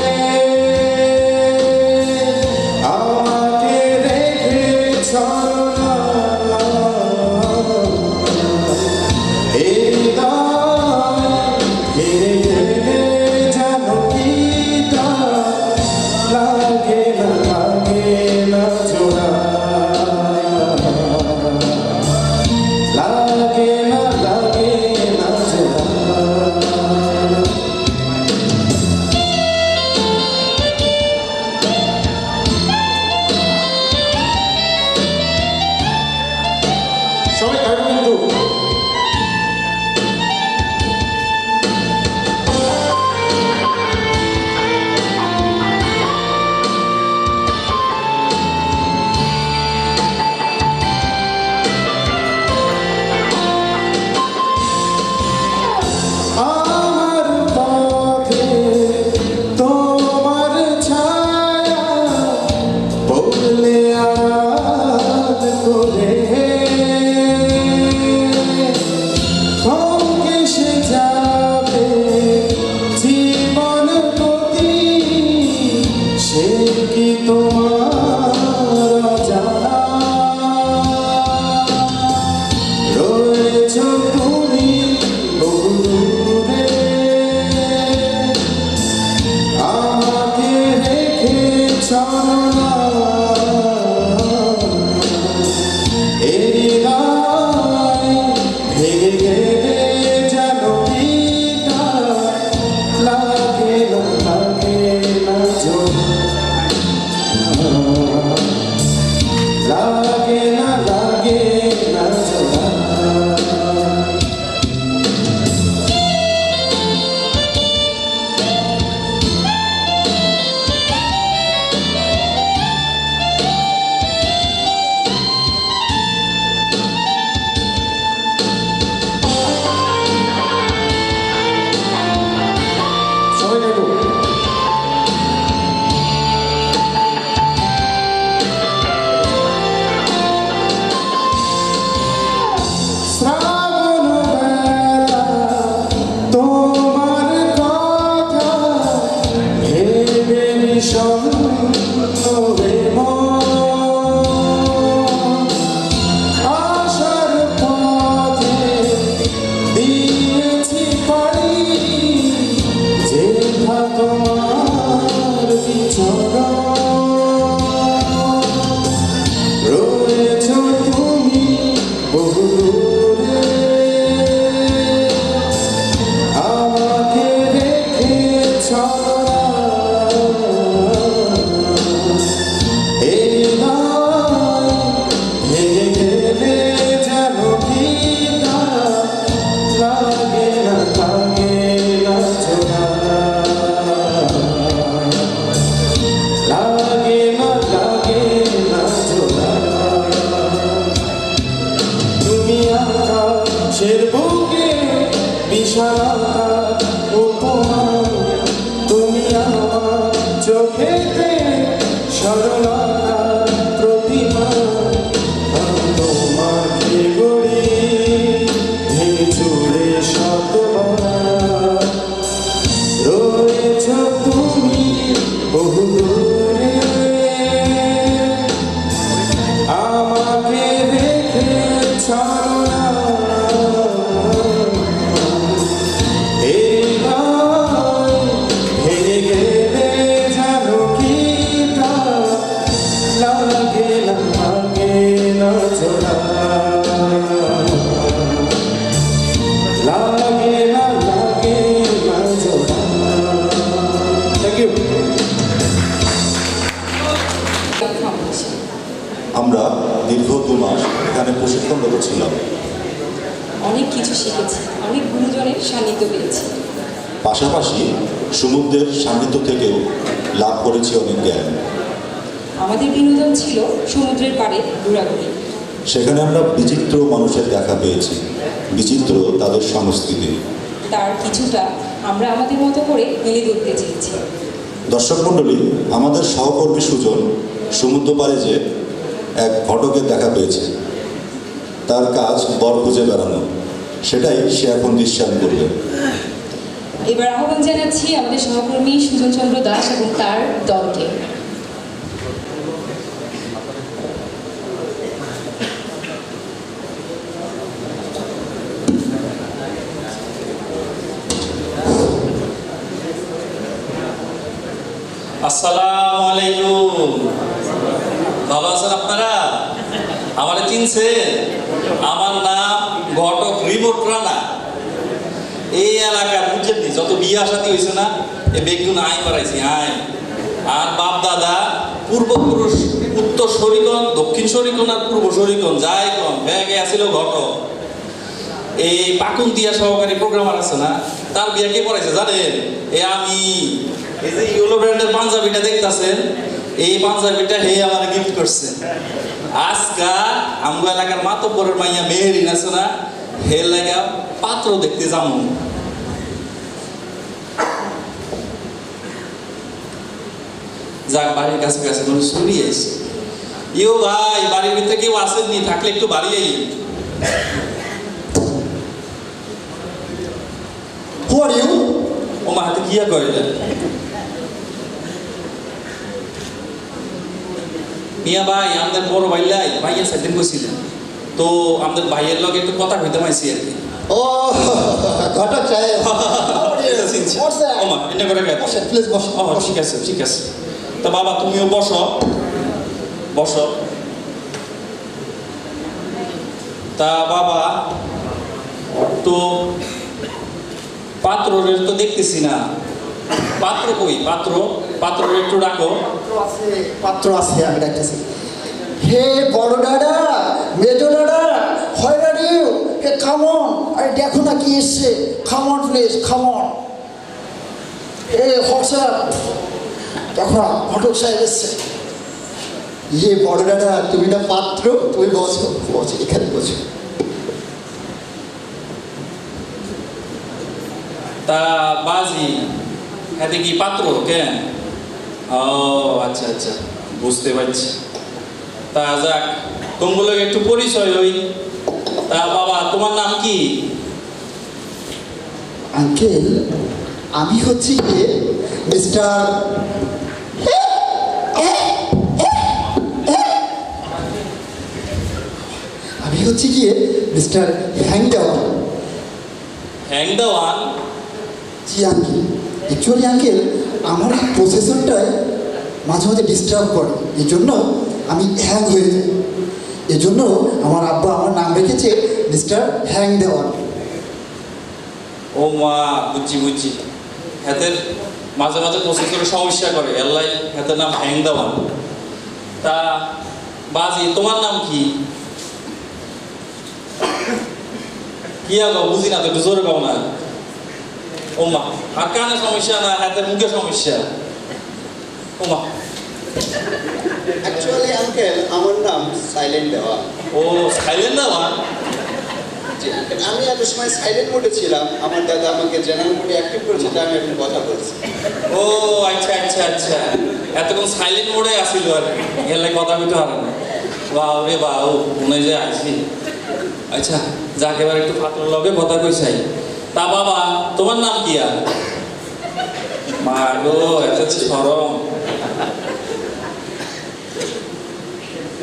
আমাকে রেখে চলো প্রশিক্ষণরত ছিলাম। অনেক কিছু শিখেছি, অনেক গুরুজনের সান্নিধ্য পেয়েছি। পাশাপাশি সমুদ্রের সান্নিধ্য থেকেও লাভ করেছি অনেক জ্ঞান। আমাদের বিনোদন ছিল সমুদ্রের পাড়ে ঘোরাঘুরি। সেখানে আমরা বিচিত্র মানুষের দেখা পেয়েছি, বিচিত্র তাদের সংস্কৃতি। তার কিছুটা আমরা আমাদের মতো করে মেলে ধরতে চেয়েছি। দর্শক মণ্ডলী, আমাদের সহকর্মী সুজন সমুদ্র পাড়ে যে এক ঘটকের দেখা পেয়েছে। তার কাজ বর খুঁজে বেড়ানো, সেটাই সে এখন দৃশ্যায়ন করবে। এবার আহ্বান জানাচ্ছি আমাদের সহকর্মী সুজন চন্দ্র দাস এবং তার দলকে। আসসালামু আলাইকুম। ভালো আছেন আপনারা? আমারে চিনছেন? আমার নাম ঘটক রিমোট রানা। এই এলাকার বুঝছেন যত বিয়ে শাদী হয়েছে না, এই বেগুন আই বাড়াইছি আই। আর বাপ দাদা পূর্বপুরুষ উত্তর শরীকন, দক্ষিণ শরীকন আর পূর্ব শরীকন যাই কম ব্যাগে আসিল ঘটক। এই পাকুন দিয়া সহকারী প্রোগ্রামার আছে না, তার বিয়ে কে পড়াইছে জানেন? আমি এই যে ইউলো ব্র্যান্ডের পাঞ্জাবিটা দেখতেছেন, এই পাঞ্জাবিটা হে আমার গিফট করছে। আজকা আমগো এলাকার মাতব্বরের মাইয়া মেহেরিন আছে না, হে লাগা পাত্র দেখতে যাবো। যাক, বাড়ির কাছে কাছে মানুষ শুনি আইছে। ইও ভাই, বাড়ির ভিতরে কেউ আসেননি? থাকলে একটু বাড়ি আই। Who are you? ও মা হাতে কি করে মিয়া ভাই, আমাদের বড় ভাইলাই ভাইয়া সেদিন বসছিলেন, তো আমাদের ভাইয়ের লগে একটু কথা কইতে পাইছি আর কি। ও ঘটক সাহেব, ওমা এটা করে গেছে। প্লিজ বসো। ও ঠিক আছে ঠিক আছে। তা বাবা তুমিও বসো বসো। তা বাবা, তো পাত্রের তো দেখতেছি না, পাত্র কই? পাত্র একটু ডাকো। পাত্র আছে, আমি ডাকতেছি। হে বড় দাদা, মেজো দাদা, হয় are you, hey come on, আরে দেখো না কি এসছে, come on please, come on. Hey WhatsApp, দেখো না ঘটক সাহেব এসছে। ইয়ে বড় দাদা, তুমি না পাত্র, তুমি বসো বসো, এখানে বসো। তা বাজি হাতে কি পাত্র কেন? ও আচ্ছা আচ্ছা, বুঝতে পারছি। তা যাক, তোমাগুলো একটু পরিচয় হই। তা বাবা, তোমার নাম কি? আঙ্কেল, আমি হচ্ছি গিয়ে মিস্টার, আমি হচ্ছি গিয়ে মিস্টার হ্যাং দেওয়ান। হ্যাং দেওয়ান? জি আঙ্কেল, অ্যাকচুয়ালি আঙ্কেল আমার এই প্রসেসরটাই মাঝে মাঝে ডিস্টার্ব করে, এই জন্য আমি হ্যাং হয়ে যাই। এজন্য আমার আব্বা আমার নাম রেখেছে মিস্টার হ্যাং দেওয়ান। ও মা, বুঝছি বুঝছি। হাতের মাঝে মাঝে প্রসেসরে সমস্যা করে, এল্লাই হাতের নাম হ্যাং দেওয়ান। তা বাজি, তোমার নাম কি? কি আলো বুঝি না তো, একটু জোরে গাও না। ও মা, আর কানে সমস্যা না, হাতের মুখে সমস্যা? ও মা, অ্যাকচুয়ালি আঙ্কেল আমার নাম সাইলেন্ট দেওয়ান। ও সাইলেন্ট দেওয়ান? জি আঙ্কেল, আমি এত সময় সাইলেন্ট মোডে ছিলাম, আমার দাদা আমাকে জেনারেল মোডে অ্যাক্টিভ করেছে, তাই আমি এখন কথা বলছি। ও আচ্ছা আচ্ছা আচ্ছা, এতক্ষণ সাইলেন্ট মোডে আসিল আর এলাই কথা বলতে পারে না। বাউ রে বাউ, মনে যে আছি। আচ্ছা যাক, এবার একটু ফাতর লগে কথা কইসাই। তা বাবা, তোমার নাম কি? আর মা গো, এত সরম।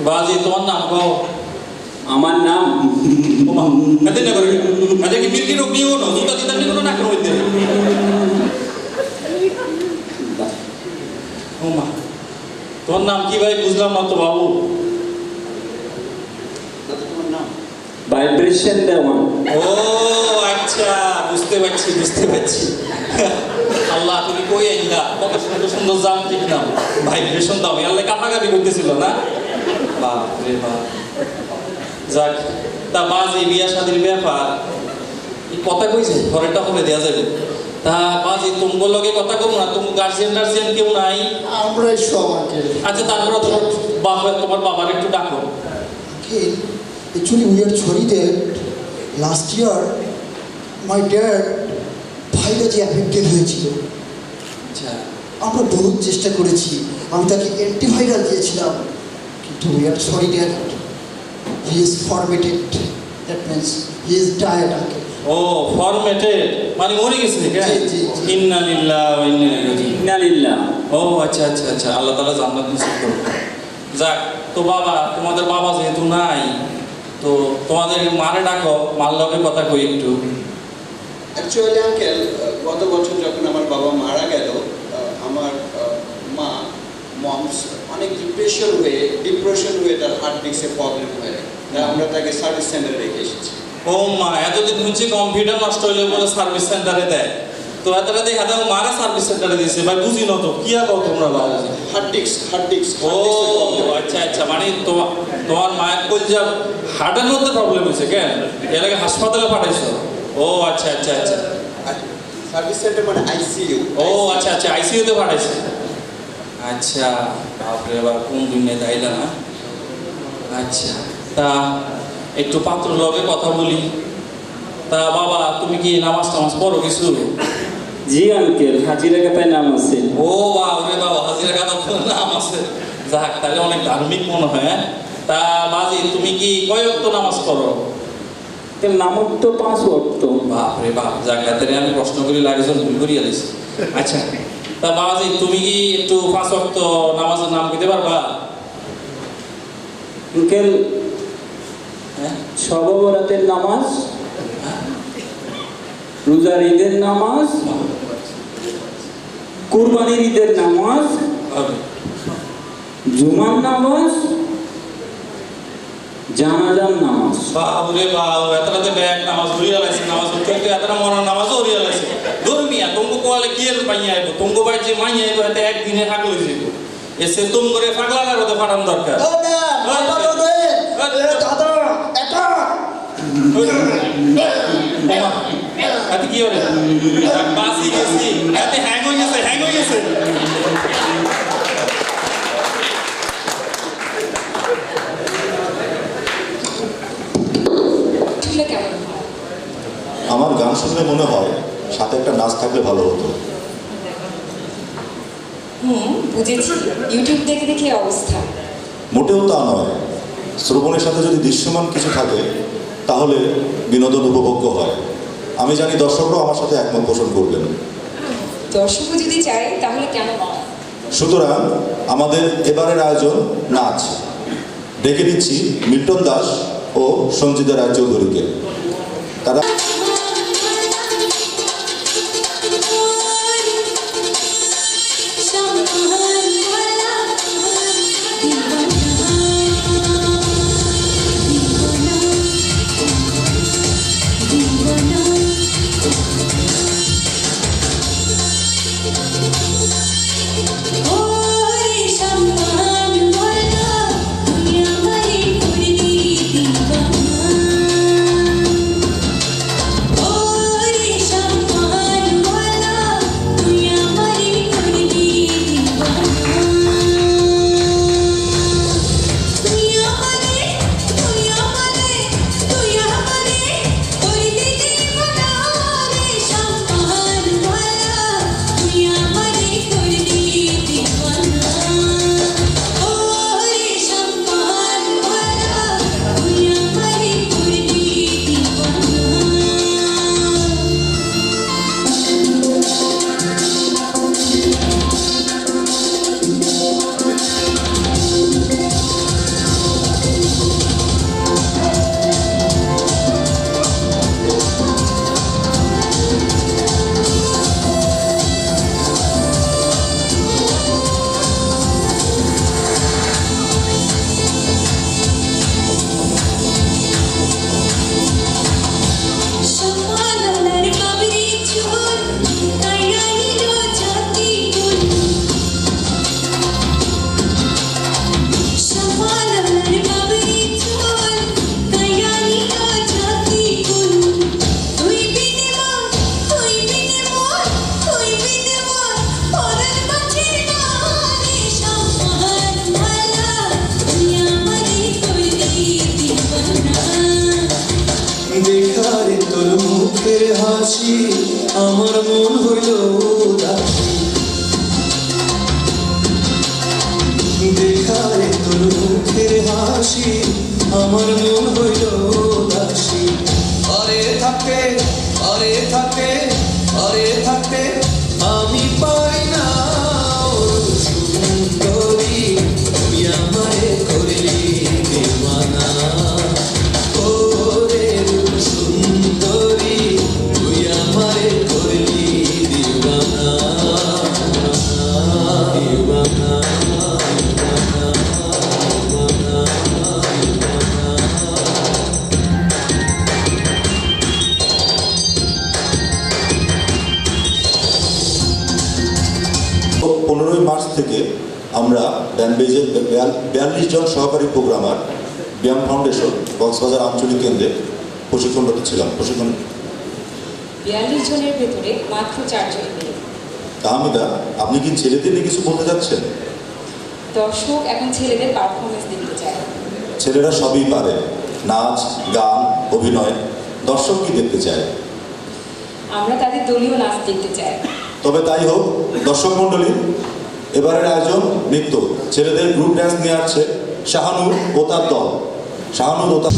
বাজি, তোমার নাম কও। আমার নাম এতে না করে আরে কি মির্কি রোগ নিও না, জুতা দিতে নি কোনো না করে হইতে। ও মা, তোমার নাম কি ভাই? বুঝলাম না তো বাবু। ভাইব্রেশন দেওয়ান। ও আচ্ছা, বুঝতে পারছি বুঝতে পারছি। আল্লাহ, তুমি কই আইলা? কত সুন্দর সুন্দর জাম ঠিক নাম, ভাইব্রেশন দাও। আল্লাহ কাটাকাটি করতেছিল না? বাপ রে বাপ। যাক, তা বাজ এই বিয়া শাদির ব্যাপার এই কথা কইছে ঘরেরটা করে দেওয়া যাবে। তা বাজ এই তুমগো লগে কথা কম না, তুমি গার্জিয়ান টার্জিয়ান কেউ নাই? আমরাই সব আঙ্কেল। আচ্ছা, তারপরে তোমার বাবার একটু ডাকো। Uncle, actually we are sorry that last year my dad ভাইরাজে অ্যাফেক্টেড হয়েছিল। আচ্ছা, আমরা বহুত চেষ্টা করেছি, আমি তাকে অ্যান্টিভাইরাল দিয়েছিলাম, কিন্তু we are sorry that he is formatted, that means he is died uncle. ও ফরম্যাটেড মানে মরে গেছে নাকি? ইন্না লিল্লাহি ওয়া ইন্না ইলাইহি রাজিউন। ইন্না লিল্লাহ। ও আচ্ছা আচ্ছা আচ্ছা, আল্লাহ তাআলা জান্নাত নসিব করুন। যাক, তো বাবা, তোমাদের বাবা যেহেতু নাই, তো তোমাদের মারে ডাকো, মার লগে কথা কই একটু। অ্যাকচুয়ালি আঙ্কেল, গত বছর যখন আমার বাবা মারা গেল, আমার মমস অনেক ডিপ্রেশন হয়ে তার হার্ট ডিস্কে প্রবলেম হয়ে তাই আমরা তাকে সার্ভিস সেন্টারে রেখে এসেছি। ও মা, এতদিন হচ্ছে কম্পিউটার নষ্ট হইলে বলে সার্ভিস সেন্টারে দেয়, তো এতটা দেখা দাও মারা সার্ভিস সেন্টারে দিয়েছে ভাই, বুঝি না তো কি আর তোমরা বাবা। হার্ট ডিস্ক ও আচ্ছা আচ্ছা, মানে তোমার মায়ের কলজা হার্টের মধ্যে প্রবলেম হয়েছে কেন, এর আগে হাসপাতালে পাঠাইছো? ও আচ্ছা আচ্ছা আচ্ছা, সার্ভিস সেন্টার মানে আইসিইউ। ও আচ্ছা আচ্ছা, আইসিইউতে পাঠাইছে। আচ্ছা, বাপরে বাপ, কোন দুনিয়ায় তাইলা না। আচ্ছা, তা একটু পাত্র লগে কথা বলি। তা বাবা, তুমি কি নামাজ টামাজ পড়ো কিছু? জি আঙ্কেল, হাজিরা খাতায় নাম আছে। ও বাবা, হাজিরা খাতায় নাম আছে। যাক, তাহলে অনেক ধার্মিক মনে হয়। হ্যাঁ, তা বাজি, তুমি কি কয় ওয়াক্ত নামাজ পড়ো? নামাজ তো 5 ওয়াক্ত। বাপরে বাপ, যাক, তাহলে আমি প্রশ্ন করি লাগে ভুল করিয়া দিছি। আচ্ছা, তা বাবাজি, তুমি কি একটু 5 ওয়াক্ত নামাজের নাম দিতে পারবা? আঙ্কেল, শবে বরাতের নামাজ, রোজার ঈদের নামাজ, কুরবানির ঈদের নামাজ, জুমার নামাজ, জানাজার নামাজ। বাবরে বাব, এতটাতে ব্যাগ নামাজ হরিয়া লাইছে, নামাজ উঠতে এতটা মরার নামাজও হরিয়া লাইছে। ধর্মিয়া তোমগো কোয়ালে কি এর পাইয়া আইবো, তোমগো বাই যে মাইয়া আইবো এতে একদিনে হাগল হয়ে যাইবো। এসে তুম করে পাগলার ওতে পাঠান দরকার। এতে কি হরে বাসি গেছি, এতে হ্যাং হয়ে গেছে। আমার গান শুনলে মনে হয় সাথে একটা নাচ থাকলে ভালো হতো। বুঝেছি, ইউটিউব দেখে দেখে অবস্থা। মোটেও তা নয়, শ্রবণের সাথে যদি দৃশ্যমান কিছু থাকে তাহলে বিনোদন উপভোগ্য হয়। আমি জানি দর্শকরাও আমার সাথে একমত পোষণ করবেন। দর্শকও যদি চায় তাহলে কেন নয়। সুতরাং আমাদের এবারের আয়োজন নাচ। ডেকে নিচ্ছি মিল্টন দাস ও সঞ্জিতা রায়চৌধুরীকে। তারা আমার মন হইল উদাসী দেখায় তোর মুখের হাসি আমার মন হইল উদাসী ঘরে থাকে ঘরে থাকে ঘরে থাকে আমি পাই না ওর সুন্দরী তুই আমায় করলি দিওয়ানা ওরে রূপ সুন্দরী তুই আমায় করলি দিওয়ানা দিওয়ানা 15 মার্চ থেকে আমরা ব্যানবেইজের 42 জন সহকারী প্রোগ্রামার ব্যায়াম ফাউন্ডেশন কক্সবাজার আঞ্চলিক কেন্দ্রে প্রশিক্ষণরত ছিলাম। 42 জনের ভেতরে মাত্র 4 জন মেয়ে। তাহমিদা, আপনি কি ছেলেদের নিয়ে কিছু বলতে চাচ্ছেন? দর্শক এখন ছেলেদের পারফরমেন্স দেখতে চায়। ছেলেরা সবই পারে, নাচ, গান, অভিনয়। দর্শক কি দেখতে চায়? আমরা তাদের দলীয় নাচ দেখতে চাই। তবে তাই হোক। দর্শক মণ্ডলী, এবারের আয়োজন নৃত্য। ছেলেদের গ্রুপ ড্যান্স নিয়ে আসছে শাহানুর ও তার দল। শাহানুর ও তার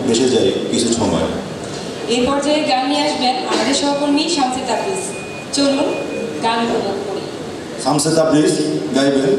বেসে যায় কিছু সময়। এই পর্যায়ে গান নিয়ে আসবেন আমাদের সহকর্মী শামসে তাবরিজ। চলুন গান উপভোগ করি। শামসে তাবরিজ গাইবেন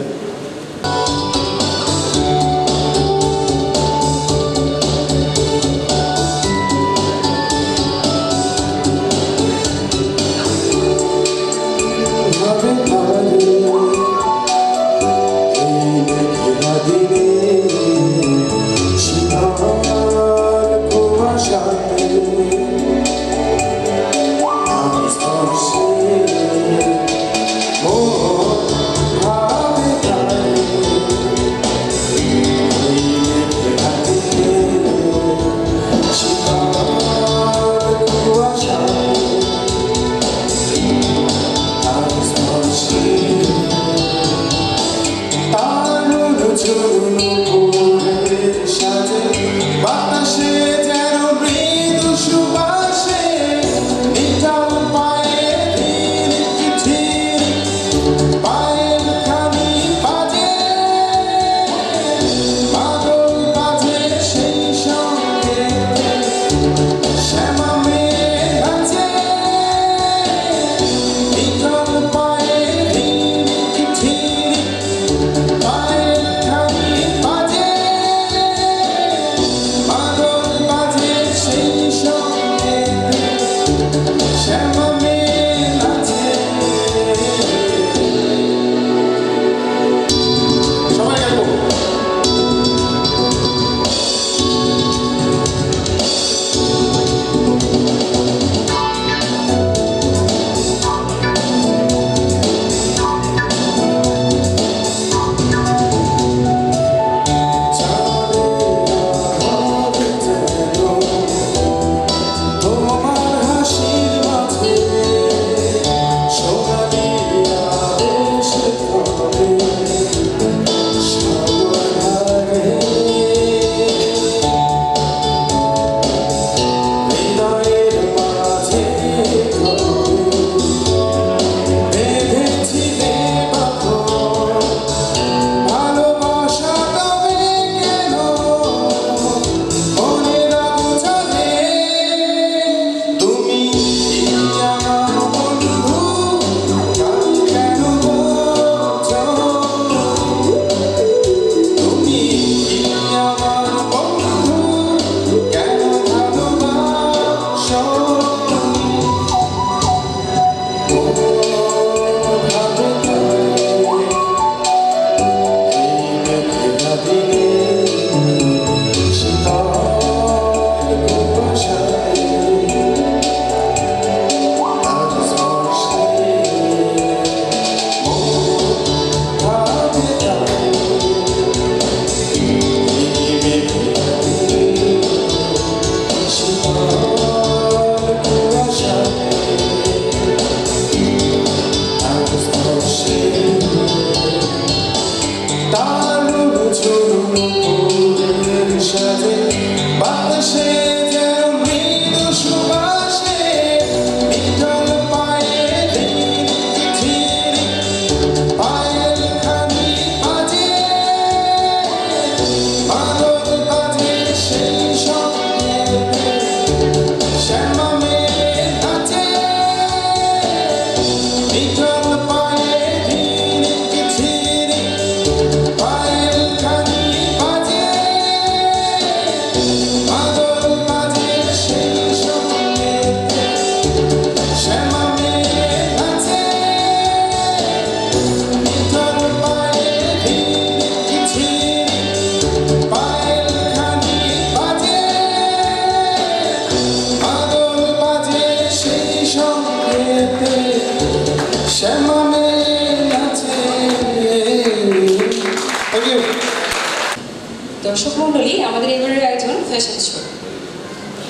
দর্শক মণ্ডলী, আমাদের এবারের আয়োজন ফ্যাশন শো।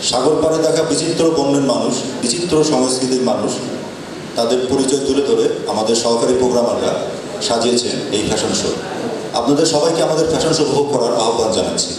সাগর পাড়ে দেখা বিচিত্র বর্ণের মানুষ, বিচিত্র সংস্কৃতির মানুষ, তাদের পরিচয় তুলে ধরে আমাদের সহকারী প্রোগ্রামাররা সাজিয়েছেন এই ফ্যাশন শো। আপনাদের সবাইকে আমাদের ফ্যাশন শো উপভোগ করার আহ্বান জানাচ্ছি।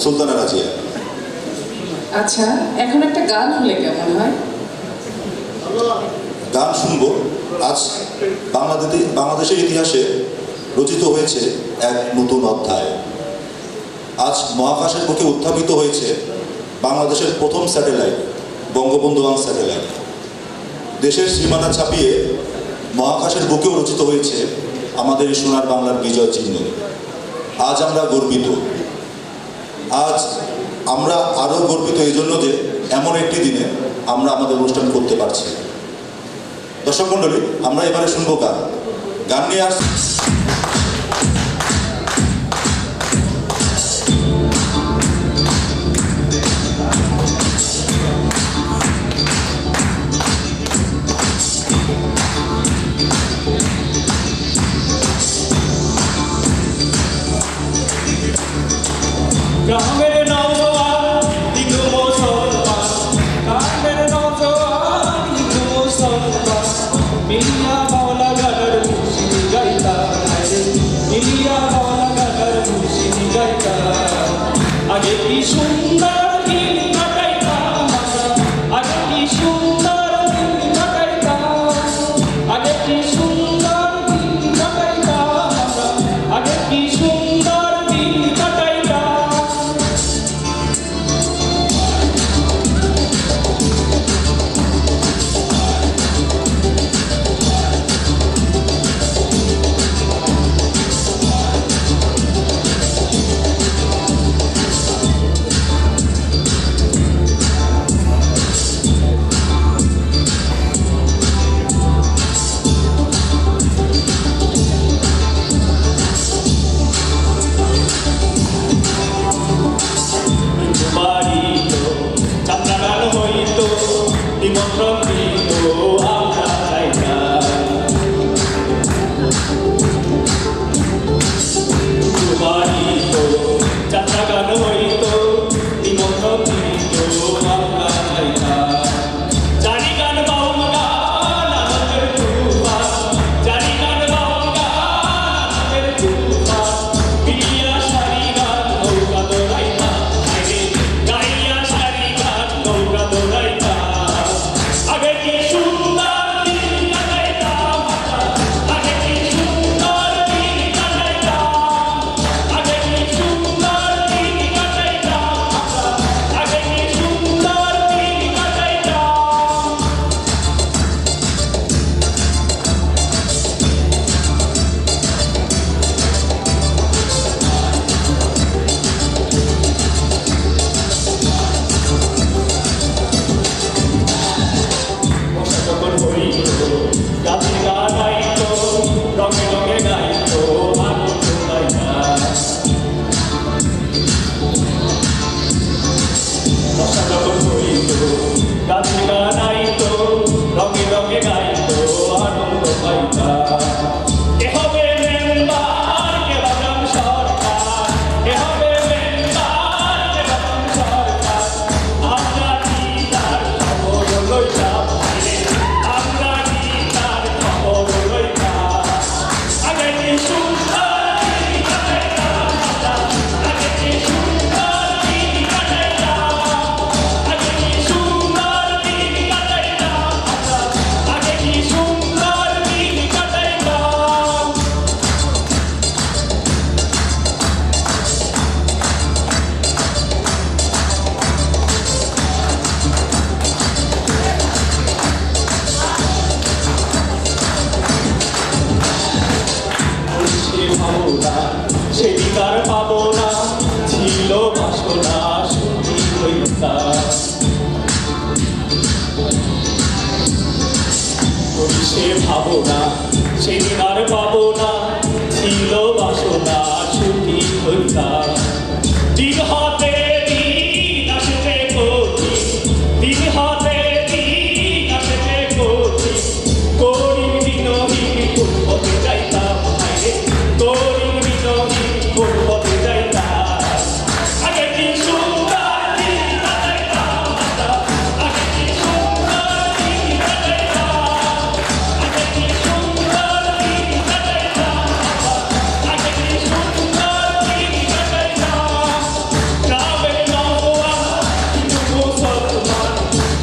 সুলতানা রাজিয়া। আচ্ছা, এখন একটা গান হলে কেমন হয়? গান শুনবো। আজ বাংলাদেশের ইতিহাসে রচিত হয়েছে এক নতুন অধ্যায়। আজ মহাকাশের বুকে উত্থাপিত হয়েছে বাংলাদেশের প্রথম স্যাটেলাইট, বঙ্গবন্ধু 1 স্যাটেলাইট। দেশের সীমানা ছাপিয়ে মহাকাশের বুকেও রচিত হয়েছে আমাদের এই সোনার বাংলার বিজয় চিহ্ন। আজ আমরা গর্বিত। আজ আমরা আরও গর্বিত এই জন্য যে এমন একটি দিনে আমরা আমাদের অনুষ্ঠান করতে পারছি। দর্শক মণ্ডলী, আমরা এবারে শুনবো গান নিয়ে আসছি। না, সেদিন আর পাবো না, ছিল বাসনা সুখী হইতাম। দিন হাতে দিন আসেছে কোটি, দিন হাতে দিন আসেছে কোটি, করিম বিনহীন কোন পথে যাইতাম, করিম বিনহীন কোন পথে যাইতাম। আগে কি সুন্দর দিন কাটাইতাম আমরা, আগে কি সুন্দর দিন কাটাইতাম, আগে কি সুন্দর দিন কাটাইতাম আমরা, আগে কি সুন্দর দিন কাটাইতাম। গ্রামের নওয়ার হিন্দু মুসলমান,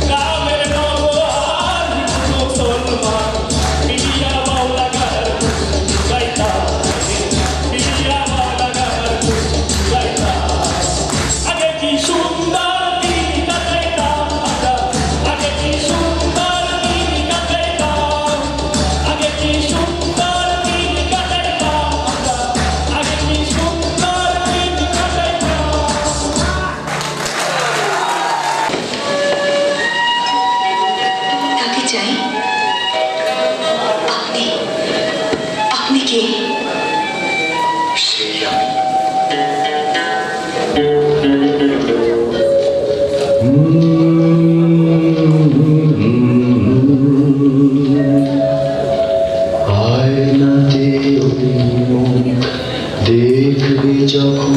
গ্রামের নওয়ার হিন্দু মুসলমান, মিলিয়া বাউলা গান গাইতাম, মিলিয়া বাউলা গান গাইতাম। আগে কি সুন্দর দিন কাটাইতাম আমরা, আগে কি সুন্দর দিন কাটাইতাম, আগে কি সুন্দর দিন কাটাইতাম আমরা, আগে কি সুন্দর দিন কাটাইতাম। তাকে চাই, আপনি আপনি কে? সেই আমি। আয়নাতে ওই মুখ দেখবে যখন,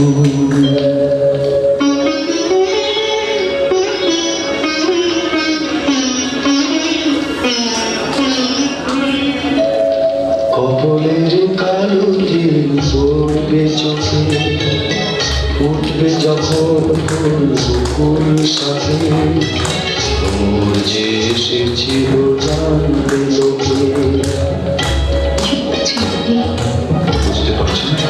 কপালের কালো দিন পড়বে চোখে, উঠবে যখন বুকুর সাথে, তোর যে এসেছিল জানবে লোকে। বুঝতে পারছি না।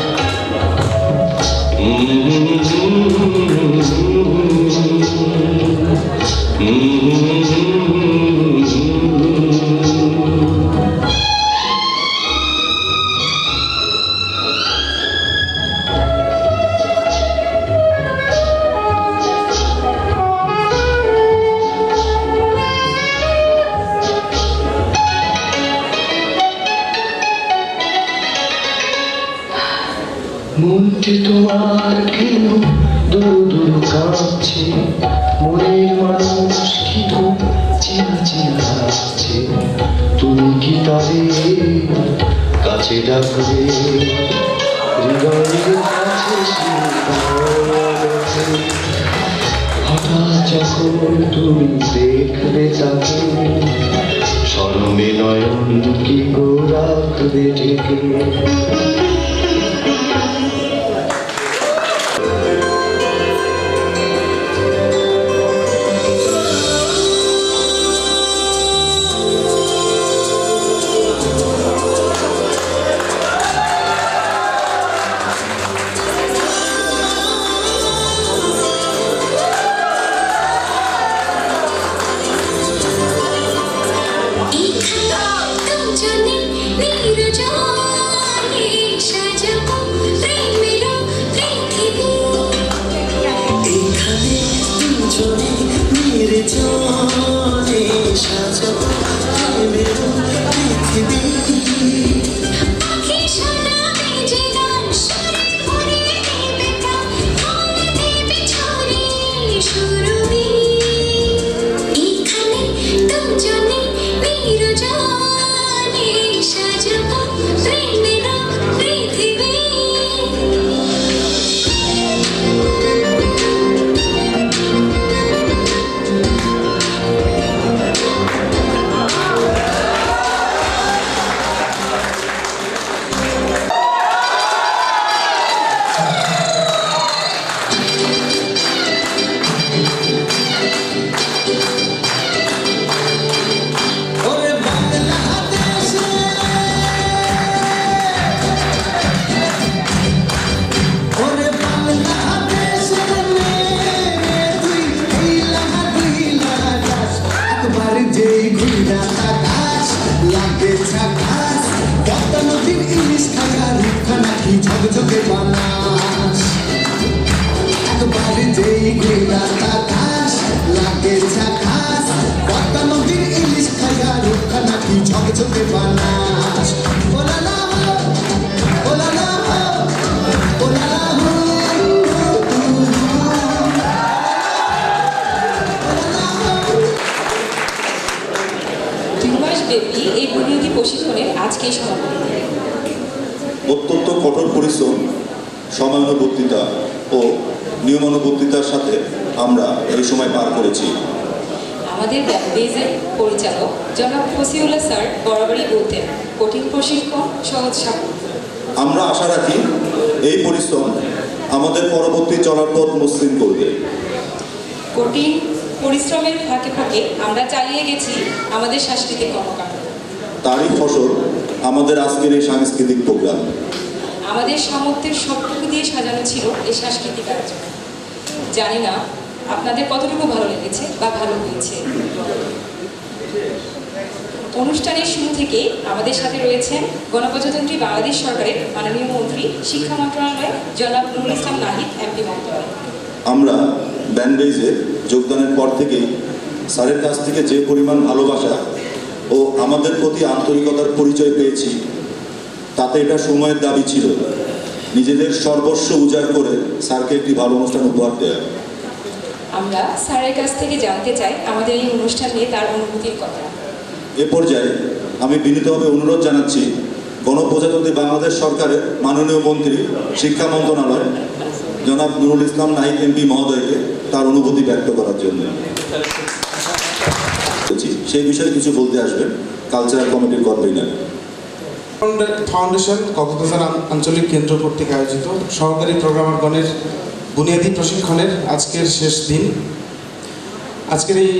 মনটি তোমার কেন দূর দূর কাঁপছে, মনের মানুষ কি চেনা চেনা লাগছে, তুমি কি তাদের কাছে ডাকবে, হৃদয়ের কাছে সে বলছে। হঠাৎ যখন তুমি দেখবে তাকে, শরমে নয়ন কি গো রাখবে ঢেকে। ঝকঝকে বানাস একবারে যেই ঘুরা তাকাস লাগে ঝাকাস কত নদীর ইলিশ খাইয়া রুখা নাকি ঝকঝকে বানাস অত্যন্ত কঠোর পরিশ্রম, সময়ানুবর্তিতা ও নিয়মানুবর্তিতার সাথে আমরা এই সময় পার করেছি। আমাদের ব্যাংবেইজের পরিচালক জনাব ফসিউল্লাহ স্যার বরাবরই বলতেন, কঠিন প্রশিক্ষণ সহজ সাফল্য। আমরা আশা রাখি এই পরিশ্রম আমাদের পরবর্তী চলার পথ মসৃণ করবে। কঠিন পরিশ্রমের ফাঁকে ফাঁকে আমরা চালিয়ে গেছি আমাদের সাংস্কৃতিক কর্মকাণ্ড। তারই ফসল আমাদের আজকের এই সাংস্কৃতিক প্রোগ্রাম। আমাদের সামর্থ্যের সবটুকু দিয়ে সাজানো ছিল এই সাংস্কৃতিক আয়োজন। জানি না আপনাদের কতটুকু ভালো লেগেছে বা ভালো হয়েছে। অনুষ্ঠানের শুরু থেকে আমাদের সাথে রয়েছেন গণপ্রজাতন্ত্রী বাংলাদেশ সরকারের মাননীয় মন্ত্রী, শিক্ষা মন্ত্রণালয় জনাব নুরুল ইসলাম নাহিদ এমপি মহোদয়। আমরা ব্যানবেইজে যোগদানের পর থেকেই স্যারের কাছ থেকে যে পরিমাণ ভালোবাসা ও আমাদের প্রতি আন্তরিকতার পরিচয় পেয়েছি, তাতে এটা সময়ের দাবি ছিল নিজেদের সর্বস্ব উজাড় করে স্যারকে একটি ভালো অনুষ্ঠান উপহার দেওয়া। আমরা স্যারের কাছ থেকে জানতে চাই আমাদের এই অনুষ্ঠান নিয়ে তার অনুভূতির কথা। এ পর্যায়ে আমি বিনীতভাবে অনুরোধ জানাচ্ছি গণপ্রজাতন্ত্রী বাংলাদেশ সরকারের মাননীয় মন্ত্রী, শিক্ষা মন্ত্রণালয় জনাব নুরুল ইসলাম নাহিদ এমপি মহোদয়কে তার অনুভূতি ব্যক্ত করার জন্য। সেই বিষয়ে কিছু বলতে আসবেন কালচারাল কমিটির কনভেনার। ফাউন্ডেশন কক্সবাজার আঞ্চলিক কেন্দ্র কর্তৃক আয়োজিত সহকারী প্রোগ্রামারগণের বুনিয়াদী প্রশিক্ষণের আজকের শেষ দিন। আজকের এই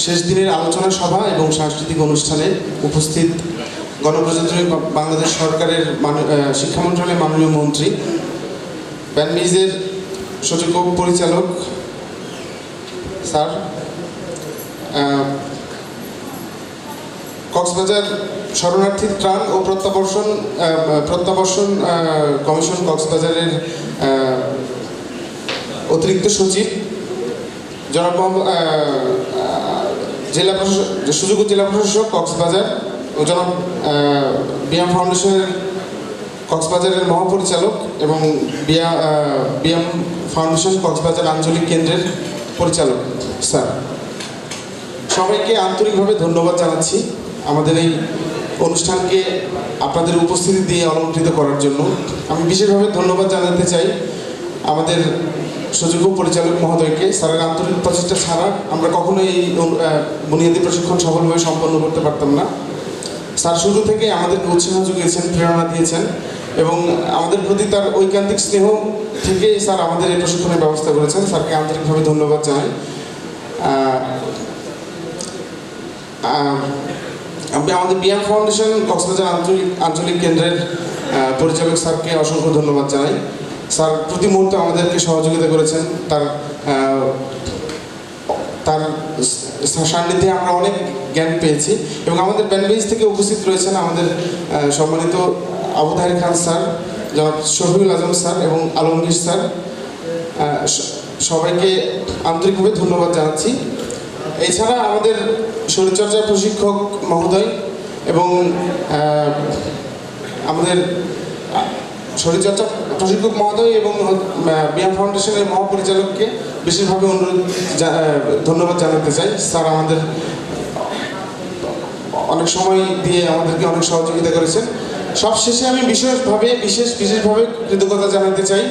শেষ দিনের আলোচনা সভা এবং সাংস্কৃতিক অনুষ্ঠানে উপস্থিত গণপ্রজাতন্ত্রী বাংলাদেশ সরকারের শিক্ষা মন্ত্রণালয়ের মাননীয় মন্ত্রী, ব্যানবেইজের সচিব পরিচালক স্যার, কক্সবাজার শরণার্থী ত্রাণ ও প্রত্যাবর্ষণ কমিশন কক্সবাজারের অতিরিক্ত সচিব জনাব জেলা প্রশাসক, সুযোগ্য জেলা প্রশাসক কক্সবাজার ও জনাব বিয়াম ফাউন্ডেশনের কক্সবাজারের মহাপরিচালক এবং বিয়াম ফাউন্ডেশন কক্সবাজার আঞ্চলিক কেন্দ্রের পরিচালক স্যার, সবাইকে আন্তরিকভাবে ধন্যবাদ জানাচ্ছি আমাদের এই অনুষ্ঠানকে আপনাদের উপস্থিতি দিয়ে অলঙ্কৃত করার জন্য। আমি বিশেষভাবে ধন্যবাদ জানাতে চাই আমাদের সচিব পরিচালক মহোদয়কে। স্যারের আন্তরিক প্রচেষ্টা ছাড়া আমরা কখনোই এই বুনিয়াদী প্রশিক্ষণ সফলভাবে সম্পন্ন করতে পারতাম না। স্যার শুরু থেকে আমাদেরকে উৎসাহ জুগিয়েছেন, প্রেরণা দিয়েছেন এবং আমাদের প্রতি তার ঐকান্তিক স্নেহ থেকে স্যার আমাদের এই প্রশিক্ষণের ব্যবস্থা করেছেন। স্যারকে আন্তরিকভাবে ধন্যবাদ জানাই। আমি আমাদের বিয়াম ফাউন্ডেশন কক্সবাজার আঞ্চলিক কেন্দ্রের পরিচালক স্যারকে অসংখ্য ধন্যবাদ জানাই। স্যার প্রতি মুহূর্তে আমাদেরকে সহযোগিতা করেছেন। তার সান্নিধ্যে আমরা অনেক জ্ঞান পেয়েছি এবং আমাদের ব্যানবেইজ থেকে উপস্থিত রয়েছেন আমাদের সম্মানিত আবু তাহের খান স্যার, জনাব শফিউল আজম স্যার এবং আলমগীর স্যার। সবাইকে আন্তরিকভাবে ধন্যবাদ জানাচ্ছি। এছাড়া আমাদের শরীরচর্চা প্রশিক্ষক মহোদয় এবং আমাদের শরীরচর্চা প্রশিক্ষক মহোদয় এবং বিয়াম ফাউন্ডেশনের মহাপরিচালককে বিশেষভাবে ধন্যবাদ জানাতে চাই। স্যার আমাদের অনেক সময় দিয়ে আমাদেরকে অনেক সহযোগিতা করেছেন। সবশেষে আমি বিশেষভাবে কৃতজ্ঞতা জানাতে চাই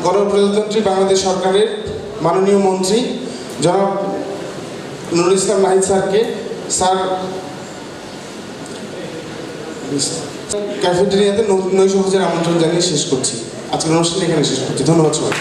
গণপ্রজাতন্ত্রী বাংলাদেশ সরকারের মাননীয় মন্ত্রী জনাব নুরুল ইসলাম নাহিদ স্যারকে। স্যার ক্যাফেটেরিয়াতে নৈশ ভোজের আমন্ত্রণ জানিয়ে শেষ করছি। আজকের অনুষ্ঠান এখানে শেষ করছি। ধন্যবাদ সবাই।